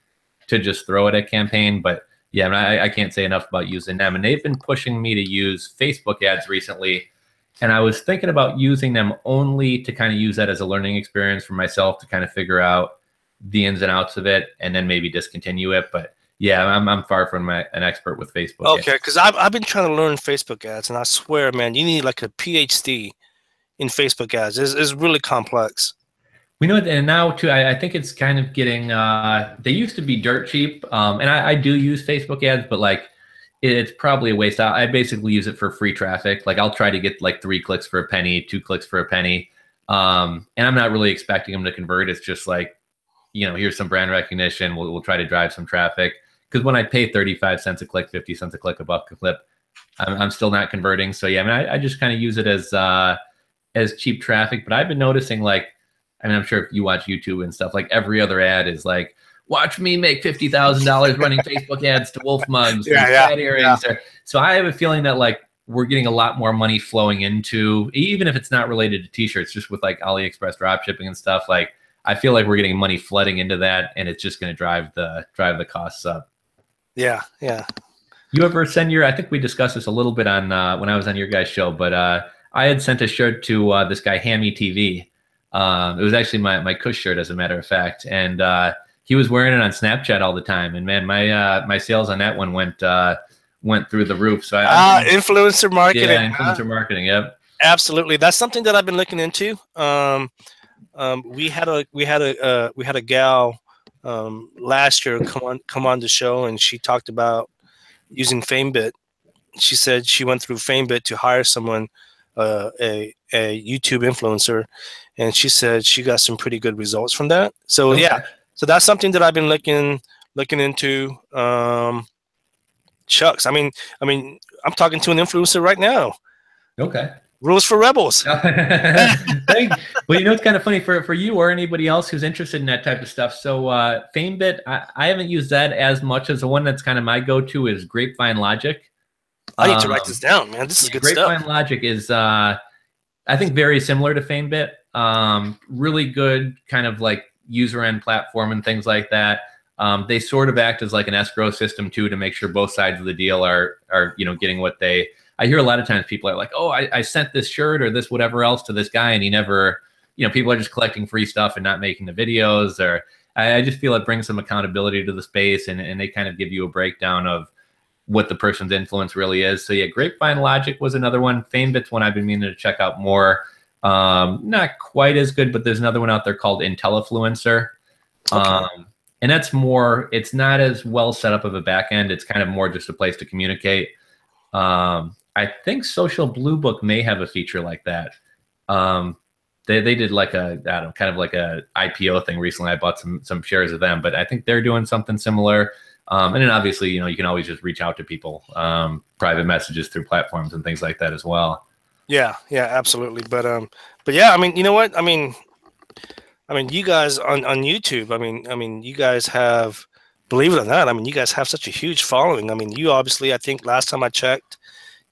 to just throw at a campaign. But yeah, I mean, I can't say enough about using them. And they've been pushing me to use Facebook ads recently. And I was thinking about using them only to kind of use that as a learning experience for myself, to kind of figure out the ins and outs of it, and then maybe discontinue it. But yeah, I'm far from an expert with Facebook Okay, ads. because I've been trying to learn Facebook ads, and I swear, man, you need like a PhD in Facebook ads. It's really complex. We know, and now too, I think it's kind of getting. They used to be dirt cheap, and I do use Facebook ads, but like, it's probably a waste. I basically use it for free traffic. Like, I'll try to get like 3 clicks for a penny, 2 clicks for a penny, and I'm not really expecting them to convert. It's just like, here's some brand recognition. We'll try to drive some traffic. Because when I pay 35 cents a click, 50 cents a click, a buck a clip, I'm still not converting. So yeah, I mean, I just kind of use it as cheap traffic. But I've been noticing, like, I mean, I'm sure if you watch YouTube and stuff, like every other ad is like, watch me make $50,000 running Facebook ads to wolf mugs, Yeah, cat earrings. So I have a feeling that like we're getting a lot more money flowing into, even if it's not related to t-shirts, just with like AliExpress drop shipping and stuff. Like, I feel like we're getting money flooding into that, and it's just going to drive the costs up. yeah, yeah. You ever send I think we discussed this a little bit on when I was on your guys' show, but I had sent a shirt to this guy, Hammy TV. It was actually my Kush shirt, as a matter of fact. And he was wearing it on Snapchat all the time. And man, my sales on that one went through the roof. So Influencer marketing. yeah, influencer marketing. Yep. Absolutely. That's something that I've been looking into. We had a gal last year come on the show, and she talked about using FameBit. She said she went through FameBit to hire someone, a YouTube influencer, and she said she got some pretty good results from that. So Okay. yeah, so that's something that I've been looking into. Shucks, I mean, I'm talking to an influencer right now. Okay. Rules for rebels. Well, it's kind of funny for you or anybody else who's interested in that type of stuff. So FameBit, I haven't used that as much. As the one that's kind of my go-to is Grapevine Logic. I need to write this down, man. This is good stuff. Grapevine Logic is, I think, very similar to FameBit. Really good kind of like user end platform and things like that. They sort of act as like an escrow system too, to make sure both sides of the deal are getting what they. I hear a lot of times people are like, oh, I sent this shirt or this whatever else to this guy, and he never, people are just collecting free stuff and not making the videos. Or I just feel it brings some accountability to the space, and they kind of give you a breakdown of what the person's influence really is. So yeah, Grapevine Logic was another one. FameBit's one I've been meaning to check out more. Not quite as good, but there's another one out there called Intellifluencer. Okay. And that's more, it's not as well set up of a back end. It's kind of more just a place to communicate. I think Social Blue Book may have a feature like that. They did like a, I don't know, kind of like a IPO thing recently. I bought some shares of them, but I think they're doing something similar. And then obviously, you can always just reach out to people, private messages through platforms and things like that as well. Yeah, absolutely. But yeah, I mean, you know what? I mean, you guys on YouTube, I mean, you guys have, believe it or not, I mean, you guys have such a huge following. I mean, you obviously, I think last time I checked,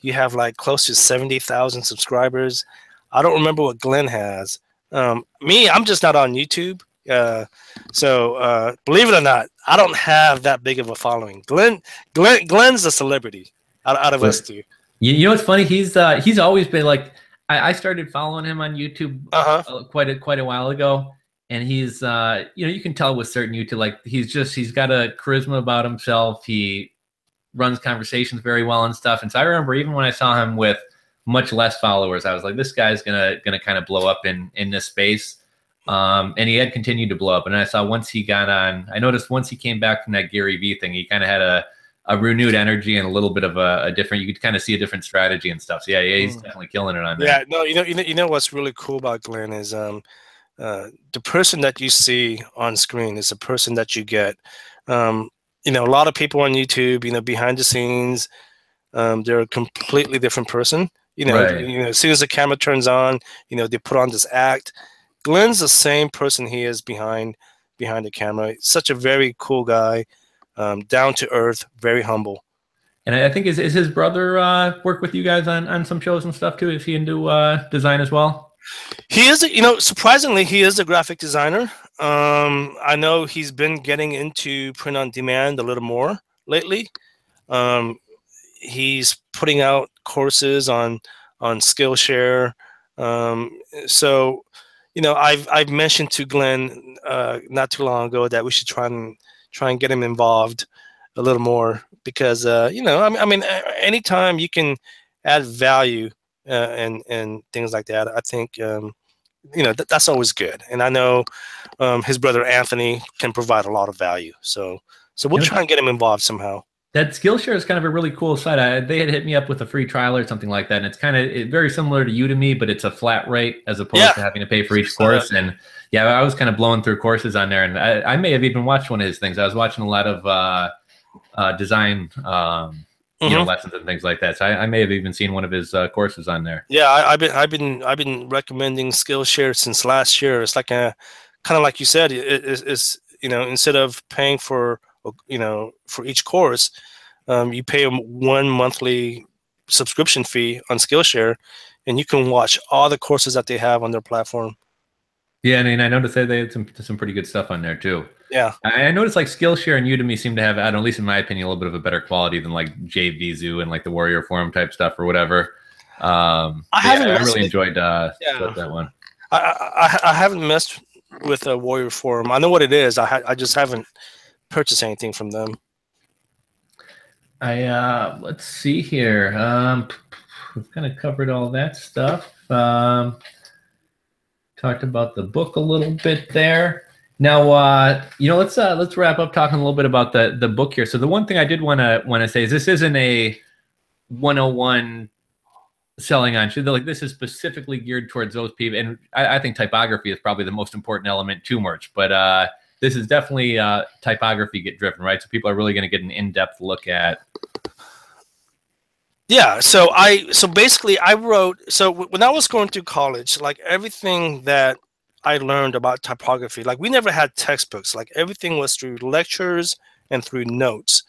you have like close to 70,000 subscribers. I don't remember what Glenn has. Me, I'm just not on YouTube. So believe it or not, I don't have that big of a following. Glenn's a celebrity out of us two. You know what's funny? He's always been like, I started following him on YouTube quite a while ago, and he's you can tell with certain YouTube, like he's got a charisma about himself. He runs conversations very well and stuff. And so I remember even when I saw him with much less followers, I was like, this guy's gonna kind of blow up in this space. And he had continued to blow up. And I saw once he got on, I noticed once he came back from that Gary Vee thing, he kind of had a renewed energy and a little bit of a different, you could kind of see a different strategy and stuff. So yeah, he's definitely killing it on that. Yeah, no, you know what's really cool about Glenn is the person that you see on screen is the person that you get. A lot of people on YouTube, behind the scenes, they're a completely different person. Right. As soon as the camera turns on, they put on this act. Glenn's the same person he is behind the camera. Such a very cool guy, down to earth, very humble. And I think is his brother work with you guys on some shows and stuff too? Is he into design as well? He is, surprisingly, he is a graphic designer. I know he's been getting into print on demand a little more lately. He's putting out courses on Skillshare. So, I've mentioned to Glenn not too long ago that we should try and get him involved a little more because I mean, anytime you can add value and things like that, I think that's always good. And I know his brother Anthony can provide a lot of value. So we'll try and get him involved somehow. That Skillshare is kind of a really cool site. They had hit me up with a free trial or something like that, and it's kind of very similar to Udemy, but it's a flat rate as opposed to having to pay for each course. And yeah, I was kind of blowing through courses on there, and I may have even watched one of his things. I was watching a lot of design, lessons and things like that. So I may have even seen one of his courses on there. Yeah, I've been recommending Skillshare since last year. It's like kind of like you said, it's instead of paying for each course, you pay one monthly subscription fee on Skillshare, and you can watch all the courses that they have on their platform. Yeah, I mean, I noticed that they had some pretty good stuff on there too. Yeah, I noticed like Skillshare and Udemy seem to have, I don't know, at least in my opinion, a little bit of a better quality than like JVZoo and like the Warrior Forum type stuff or whatever. I really enjoyed that one. I haven't messed with a Warrior Forum. I know what it is. I just haven't purchased anything from them. Let's see here. We've kind of covered all that stuff. Talked about the book a little bit there. Now, let's wrap up talking a little bit about the book here. So the one thing I did want to say is this isn't a 101 selling on. Like this is specifically geared towards those people, and I think typography is probably the most important element to merch. But this is definitely typography get driven, right? So people are really going to get an in-depth look at. Yeah, so basically I wrote, so when I was going through college, like everything that I learned about typography, like we never had textbooks, like everything was through lectures and through notes.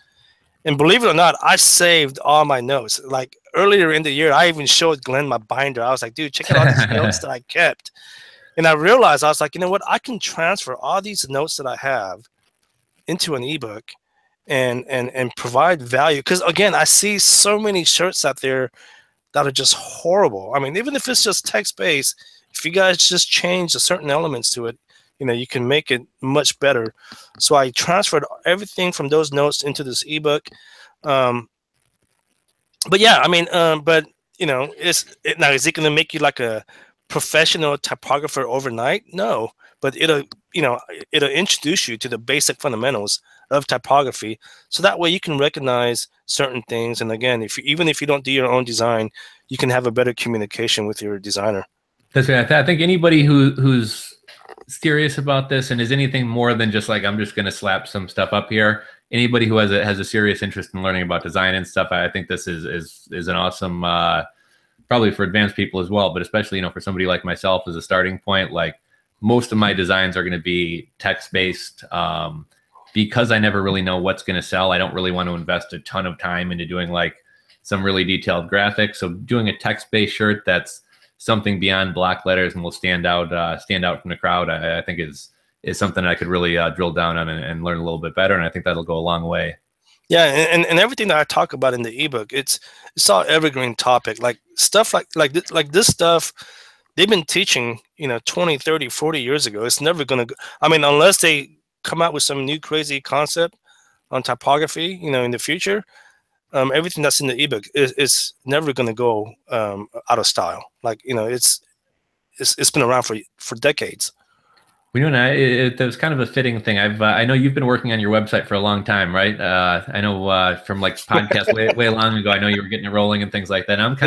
And believe it or not, I saved all my notes. Like earlier in the year, I even showed Glenn my binder. I was like, dude, check out all these notes that I kept. And I realized, I was like, you know what? I can transfer all these notes that I have into an ebook and provide value. Because again, I see so many shirts out there that are just horrible. I mean, even if it's just text-based, if you guys just change the certain elements to it, you know, you can make it much better. So I transferred everything from those notes into this ebook. But yeah, I mean, but you know, now is it going to make you like a professional typographer overnight? No, but it'll introduce you to the basic fundamentals of typography, so that way you can recognize certain things. And again, even if you don't do your own design, you can have a better communication with your designer. That's right. I think anybody who's serious about this and is anything more than just like, I'm just going to slap some stuff up here. Anybody who has a serious interest in learning about design and stuff, I think this is an awesome, probably for advanced people as well, but especially, you know, for somebody like myself as a starting point. Like, most of my designs are going to be text-based, because I never really know what's going to sell. I don't really want to invest a ton of time into doing like some really detailed graphics. So doing a text-based shirt that's something beyond block letters and will stand out from the crowd, I think is something I could really drill down on and learn a little bit better. And I think that'll go a long way. Yeah, and everything that I talk about in the ebook, it's all evergreen topic. Like stuff like this stuff, they've been teaching, you know, 20, 30, 40 years ago. It's never going to, I mean, unless they come out with some new crazy concept on typography, you know, in the future, everything that's in the ebook is never going to go out of style. Like, you know, it's been around for decades. You know, and it was kind of a fitting thing. I know you've been working on your website for a long time, right? I know from like podcasts way long ago. I know you were getting it rolling and things like that. I'm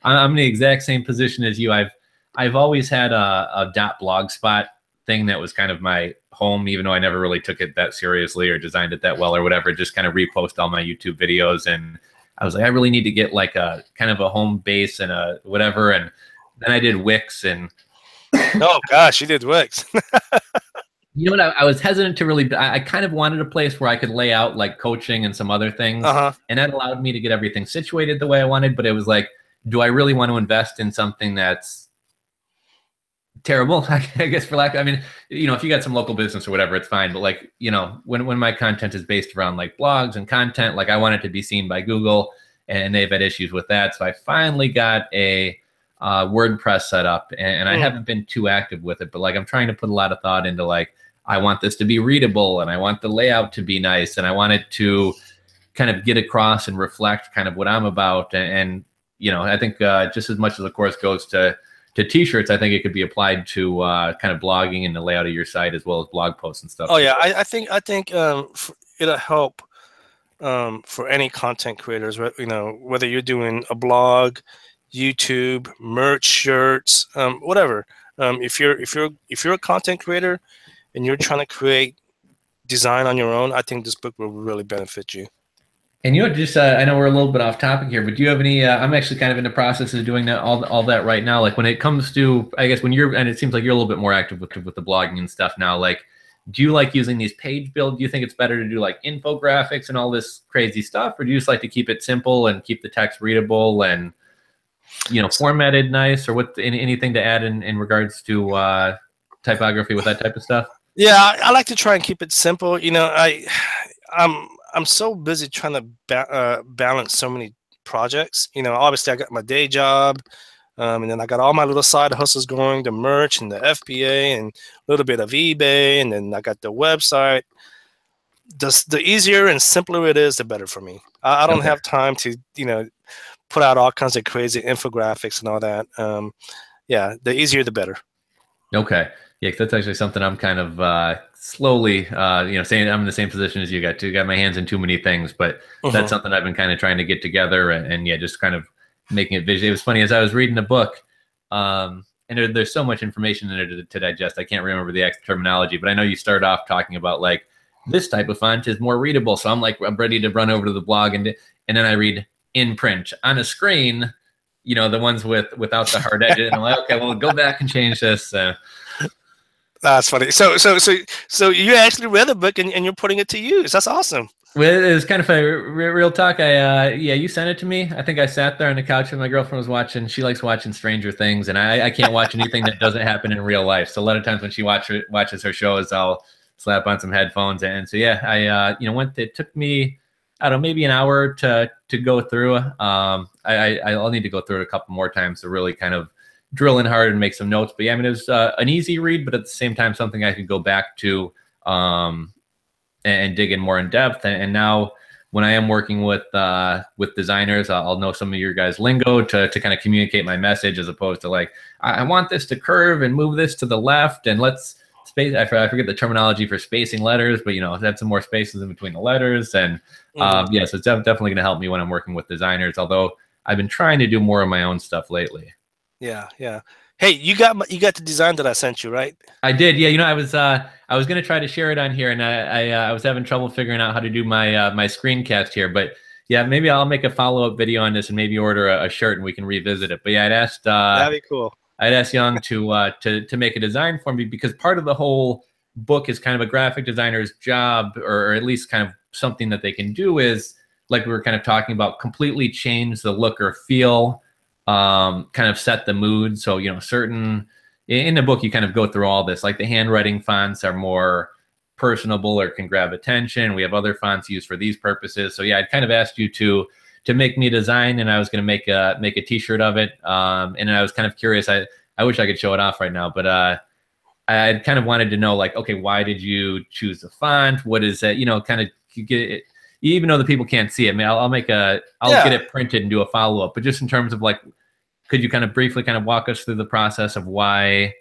I'm in the exact same position as you. I've always had a .blogspot thing that was kind of my home, even though I never really took it that seriously or designed it that well or whatever. Just kind of repost all my YouTube videos, and I was like, I really need to get like a kind of a home base and a whatever. And then I did Wix and. Oh gosh, you did Wix. You know what? I was hesitant to really. I kind of wanted a place where I could lay out like coaching and some other things, and that allowed me to get everything situated the way I wanted. But it was like, do I really want to invest in something that's terrible? I guess for lack. I mean, you know, if you got some local business or whatever, it's fine. But like, you know, when my content is based around like blogs and content, like I want it to be seen by Google, and they've had issues with that. So I finally got a WordPress set up, and I haven't been too active with it, but like I'm trying to put a lot of thought into like, I want this to be readable, and I want the layout to be nice, and I want it to kind of get across and reflect kind of what I'm about. And you know, I think just as much as the course goes to t-shirts, I think it could be applied to kind of blogging and the layout of your site as well as blog posts and stuff. Oh yeah, I think it'll help for any content creators, right? You know, whether you're doing a blog, YouTube, merch, shirts, whatever. If you're a content creator and you're trying to create design on your own, I think this book will really benefit you. And you know, just I know we're a little bit off topic here, but do you have any? I'm actually kind of in the process of doing that all that right now. Like when it comes to, I guess when you're, and it seems like you're a little bit more active with the blogging and stuff now. Like, do you like using these page builds? Do you think it's better to do like infographics and all this crazy stuff, or do you just like to keep it simple and keep the text readable and, you know, formatted nice? Or what? Anything to add in regards to typography with that type of stuff? Yeah, I like to try and keep it simple. You know, I'm so busy trying to balance so many projects. You know, obviously I got my day job, and then I got all my little side hustles going, the merch and the FBA and a little bit of eBay, and then I got the website. The easier and simpler it is, the better for me. I don't have time to, you know, put out all kinds of crazy infographics and all that. Yeah, the easier the better. Okay. Yeah, 'cause that's actually something I'm kind of slowly, you know, saying I'm in the same position as you. Got my hands in too many things, but that's something I've been kind of trying to get together, and yeah, just kind of making it visual. It was funny as I was reading a book, and there's so much information in there to digest. I can't remember the exact terminology, but I know you start off talking about like this type of font is more readable. So I'm like, I'm ready to run over to the blog, and then I read in print on a screen, you know, the ones without the hard edges, and I'm like, okay, well, go back and change this. That's funny. So you actually read the book and you're putting it to use. That's awesome. Well, it was kind of a real talk. Yeah, you sent it to me. I think I sat there on the couch and my girlfriend was watching. She likes watching Stranger Things, and I can't watch anything that doesn't happen in real life. So a lot of times when she watches her shows, I'll slap on some headphones, and so yeah, I went. It took me, I don't know, maybe an hour to go through. I'll need to go through it a couple more times to really kind of drill in hard and make some notes. But yeah, I mean, it was an easy read, but at the same time, something I could go back to and dig in more in depth. And now, when I am working with designers, I'll know some of your guys' lingo to kind of communicate my message, as opposed to like, I want this to curve and move this to the left, and let's space. I forget the terminology for spacing letters, but have some more spaces in between the letters. And yeah, so it's definitely going to help me when I'm working with designers. Although I've been trying to do more of my own stuff lately. Yeah, yeah. Hey, you got the design that I sent you, right? I did. Yeah, I was gonna try to share it on here, and I was having trouble figuring out how to do my my screencast here. But yeah, maybe I'll make a follow-up video on this and maybe order a shirt and we can revisit it. But yeah, that'd be cool. I'd asked Yong to make a design for me, because part of the whole book is kind of a graphic designer's job, or at least kind of something that they can do, is like we were kind of talking about, completely change the look or feel, kind of set the mood. So certain. In the book, you kind of go through all this, like the handwriting fonts are more personable or can grab attention. We have other fonts used for these purposes. So yeah, I'd kind of asked you to make me a design, and I was going to make a T-shirt of it. And I was kind of curious. I wish I could show it off right now, but I kind of wanted to know, like, okay, why did you choose the font? What is it? Kind of get it, even though the people can't see it. I mean, I'll get it printed and do a follow up. But just in terms of like, could you kind of briefly kind of walk us through the process of why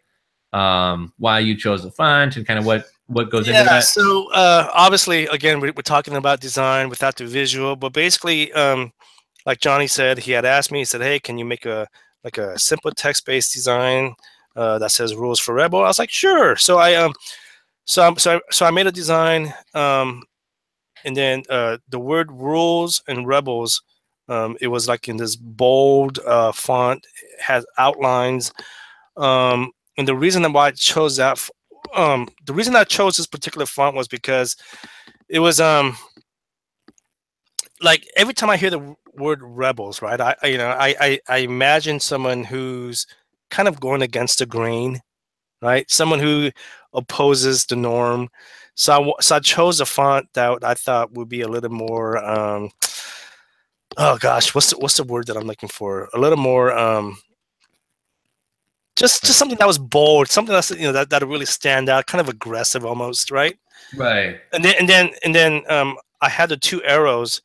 you chose the font and kind of what goes into that? So obviously, again, we're talking about design without the visual, but basically, like Johnny said, he had asked me, he said, hey, can you make a simple text-based design that says rules for Rebel? I was like, sure. So I made a design, and then the word rules and rebels, it was like in this bold font, has outlines. And the reason why I chose that, the reason I chose this particular font was because it was like every time I hear the word rebels, right? I imagine someone who's kind of going against the grain, right? Someone who opposes the norm. So I chose a font that I thought would be a little more. Oh gosh, what's the word that I'm looking for? A little more. Just something that was bold, something that's that really stand out, kind of aggressive almost, right? Right. And then I had the two arrows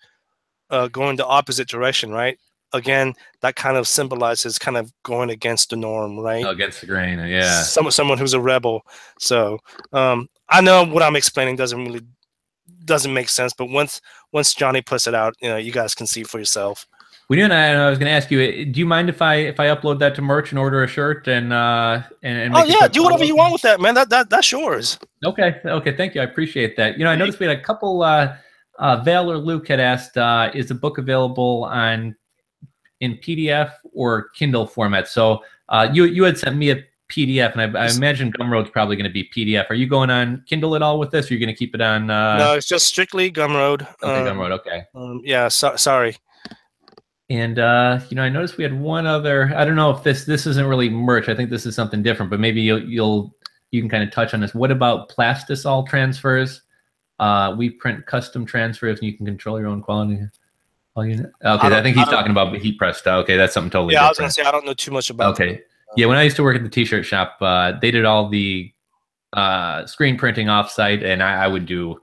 going the opposite direction, right? Again, that kind of symbolizes kind of going against the norm, right? Against the grain, yeah. Someone who's a rebel. So I know what I'm explaining doesn't make sense, but once Johnny puts it out, you guys can see for yourself. We knew, and I was going to ask you, do you mind if I upload that to merch and order a shirt and oh yeah, do whatever you want with that, man. That's yours. Okay, thank you. I appreciate that. I noticed we had a couple. Val or Luke had asked, is the book available in PDF or Kindle format? So you had sent me a PDF, and I imagine Gumroad's probably going to be PDF. Are you going on Kindle at all with this, or are you going to keep it on? No, it's just strictly Gumroad. Okay, Gumroad. Okay. Yeah. sorry. And I noticed we had one other. I don't know if this isn't really merch. I think this is something different, but maybe you can kind of touch on this. What about plastisol transfers? We print custom transfers, and you can control your own quality. Okay, I think he's talking about heat pressed. Okay, that's something totally different. I was gonna say I don't know too much about. Okay, yeah. When I used to work at the T-shirt shop, they did all the screen printing offsite, and I would do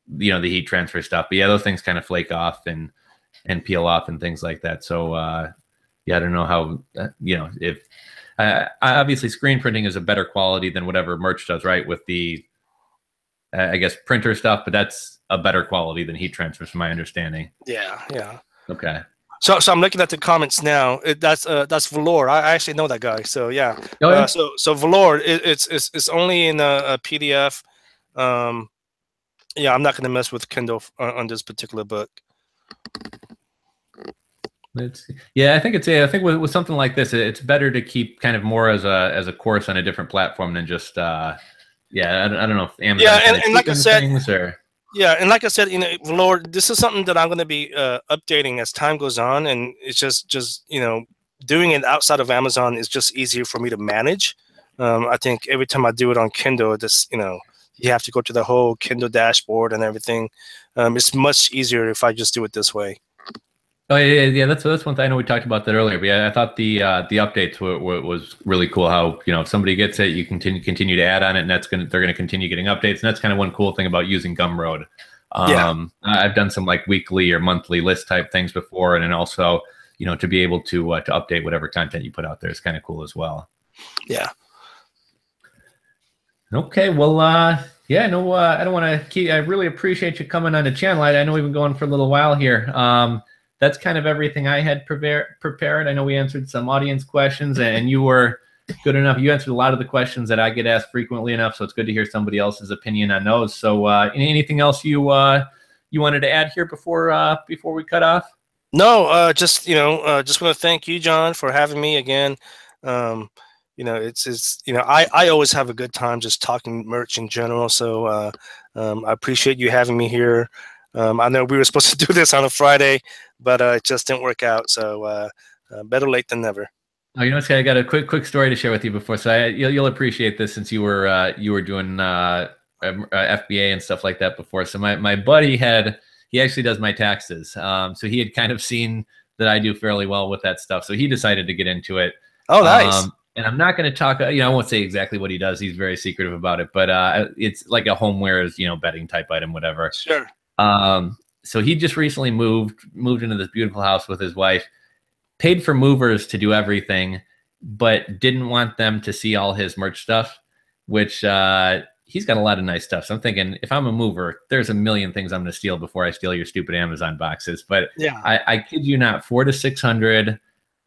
the heat transfer stuff. But yeah, those things kind of flake off and peel off and things like that. So yeah, I don't know how if obviously screen printing is a better quality than whatever merch does, right? With the I guess printer stuff, but that's a better quality than heat transfers, from my understanding. Yeah. Okay. So I'm looking at the comments now. That's Velour. I actually know that guy. So yeah. Oh, yeah? So Velour, it's only in a PDF. Yeah, I'm not gonna mess with Kindle on this particular book. Yeah, I think with something like this, it's better to keep kind of more as a course on a different platform than just yeah. I don't know if Amazon. Yeah, and like I said, yeah, and like I said, Velour, this is something that I'm going to be updating as time goes on, and it's just doing it outside of Amazon is just easier for me to manage. I think every time I do it on Kindle, you have to go to the whole Kindle dashboard and everything. It's much easier if I just do it this way. Oh yeah. That's one thing. I know we talked about that earlier, but yeah, I thought the updates was really cool. How if somebody gets it, you continue to add on it, and they're gonna continue getting updates, and that's kind of one cool thing about using Gumroad. I've done some like weekly or monthly list type things before, and then also to be able to update whatever content you put out there is kind of cool as well. Yeah. Okay, well, yeah, no, I don't want to keep. I really appreciate you coming on the channel. I know we've been going for a little while here. That's kind of everything I had prepared. I know we answered some audience questions, and you were good enough. You answered a lot of the questions that I get asked frequently enough, so it's good to hear somebody else's opinion on those. So, anything else you wanted to add here before we cut off? No, just just want to thank you, John, for having me again. It's I always have a good time just talking merch in general. So I appreciate you having me here. I know we were supposed to do this on a Friday, but it just didn't work out. So better late than never. Oh, I got a quick story to share with you before. So you'll appreciate this since you were doing FBA and stuff like that before. So my buddy he actually does my taxes. So he had kind of seen that I do fairly well with that stuff. So he decided to get into it. Oh, nice. And I'm not going to talk, I won't say exactly what he does. He's very secretive about it, but it's like a homewares, bedding type item, whatever. Sure. So he just recently moved into this beautiful house with his wife, paid for movers to do everything, but didn't want them to see all his merch stuff, which he's got a lot of nice stuff. So I'm thinking, if I'm a mover, there's a million things I'm going to steal before I steal your stupid Amazon boxes. But yeah, I kid you not, 400 to 600,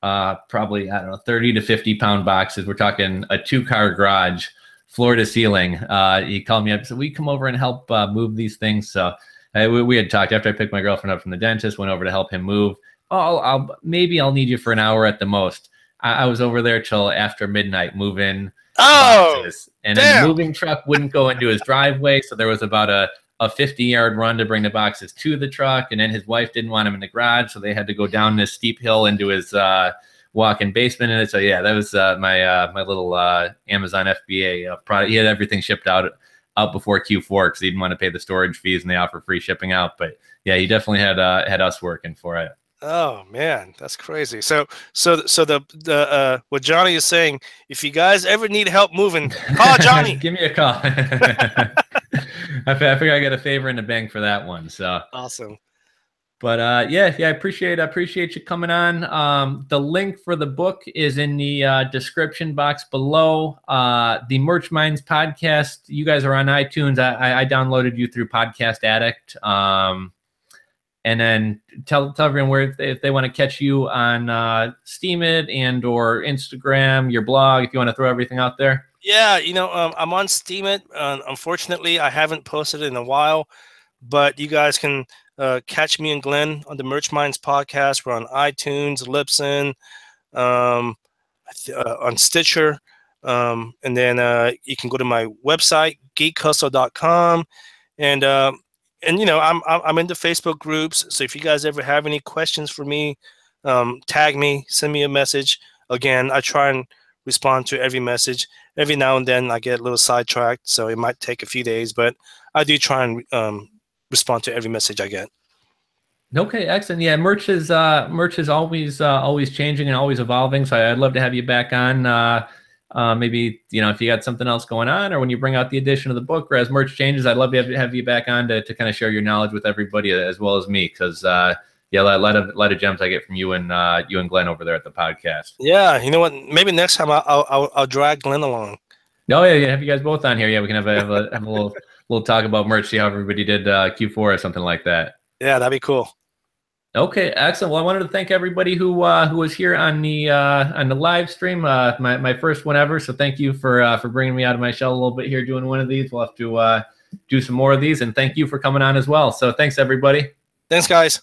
probably, I don't know, 30 to 50 pound boxes. We're talking a 2-car garage, floor to ceiling. He called me up and said, "Will you come over and help move these things?" So we had talked after I picked my girlfriend up from the dentist, went over to help him move. I'll need you for an hour at the most. I was over there till after midnight moving boxes, and then the moving truck wouldn't go into his driveway, so there was about a 50-yard run to bring the boxes to the truck, and then his wife didn't want him in the garage, so they had to go down this steep hill into his walk-in basement. And so yeah, that was my little Amazon FBA product. He had everything shipped out before Q4 because he didn't want to pay the storage fees, and they offer free shipping out. But yeah, he definitely had us working for it. Oh man, that's crazy. So the what Johnny is saying, if you guys ever need help moving, call Johnny. Give me a call. I figure I got a favor in the bank for that one. So awesome. But yeah, I appreciate you coming on. The link for the book is in the description box below. The Merch Minds podcast, you guys are on iTunes. I downloaded you through Podcast Addict. And then tell everyone where if they want to catch you on Steemit and or Instagram, your blog, if you want to throw everything out there. Yeah, I'm on Steemit. Unfortunately, I haven't posted in a while, but you guys can catch me and Glenn on the Merch Minds podcast. We're on iTunes, Libsyn, on Stitcher, and then you can go to my website, geekhustle.com, and I'm into Facebook groups. So if you guys ever have any questions for me, tag me, send me a message. Again, I try and respond to every message. Every now and then I get a little sidetracked, so it might take a few days, but I do try and respond to every message I get. Okay, excellent. Yeah, merch is always changing and always evolving. So I'd love to have you back on. Maybe if you got something else going on, or when you bring out the edition of the book, or as merch changes, I'd love to have you back on to kind of share your knowledge with everybody as well as me, because yeah, a lot of gems I get from you and Glenn over there at the podcast. Yeah, you know what? Maybe next time I'll drag Glenn along. Oh yeah, have you guys both on here? Yeah, we can have a little talk about merch, see how everybody did Q4 or something like that. Yeah, that'd be cool. Okay, excellent. Well, I wanted to thank everybody who was here on the live stream, my first one ever. So thank you for bringing me out of my shell a little bit here doing one of these. We'll have to do some more of these, and thank you for coming on as well. So thanks everybody. Thanks guys.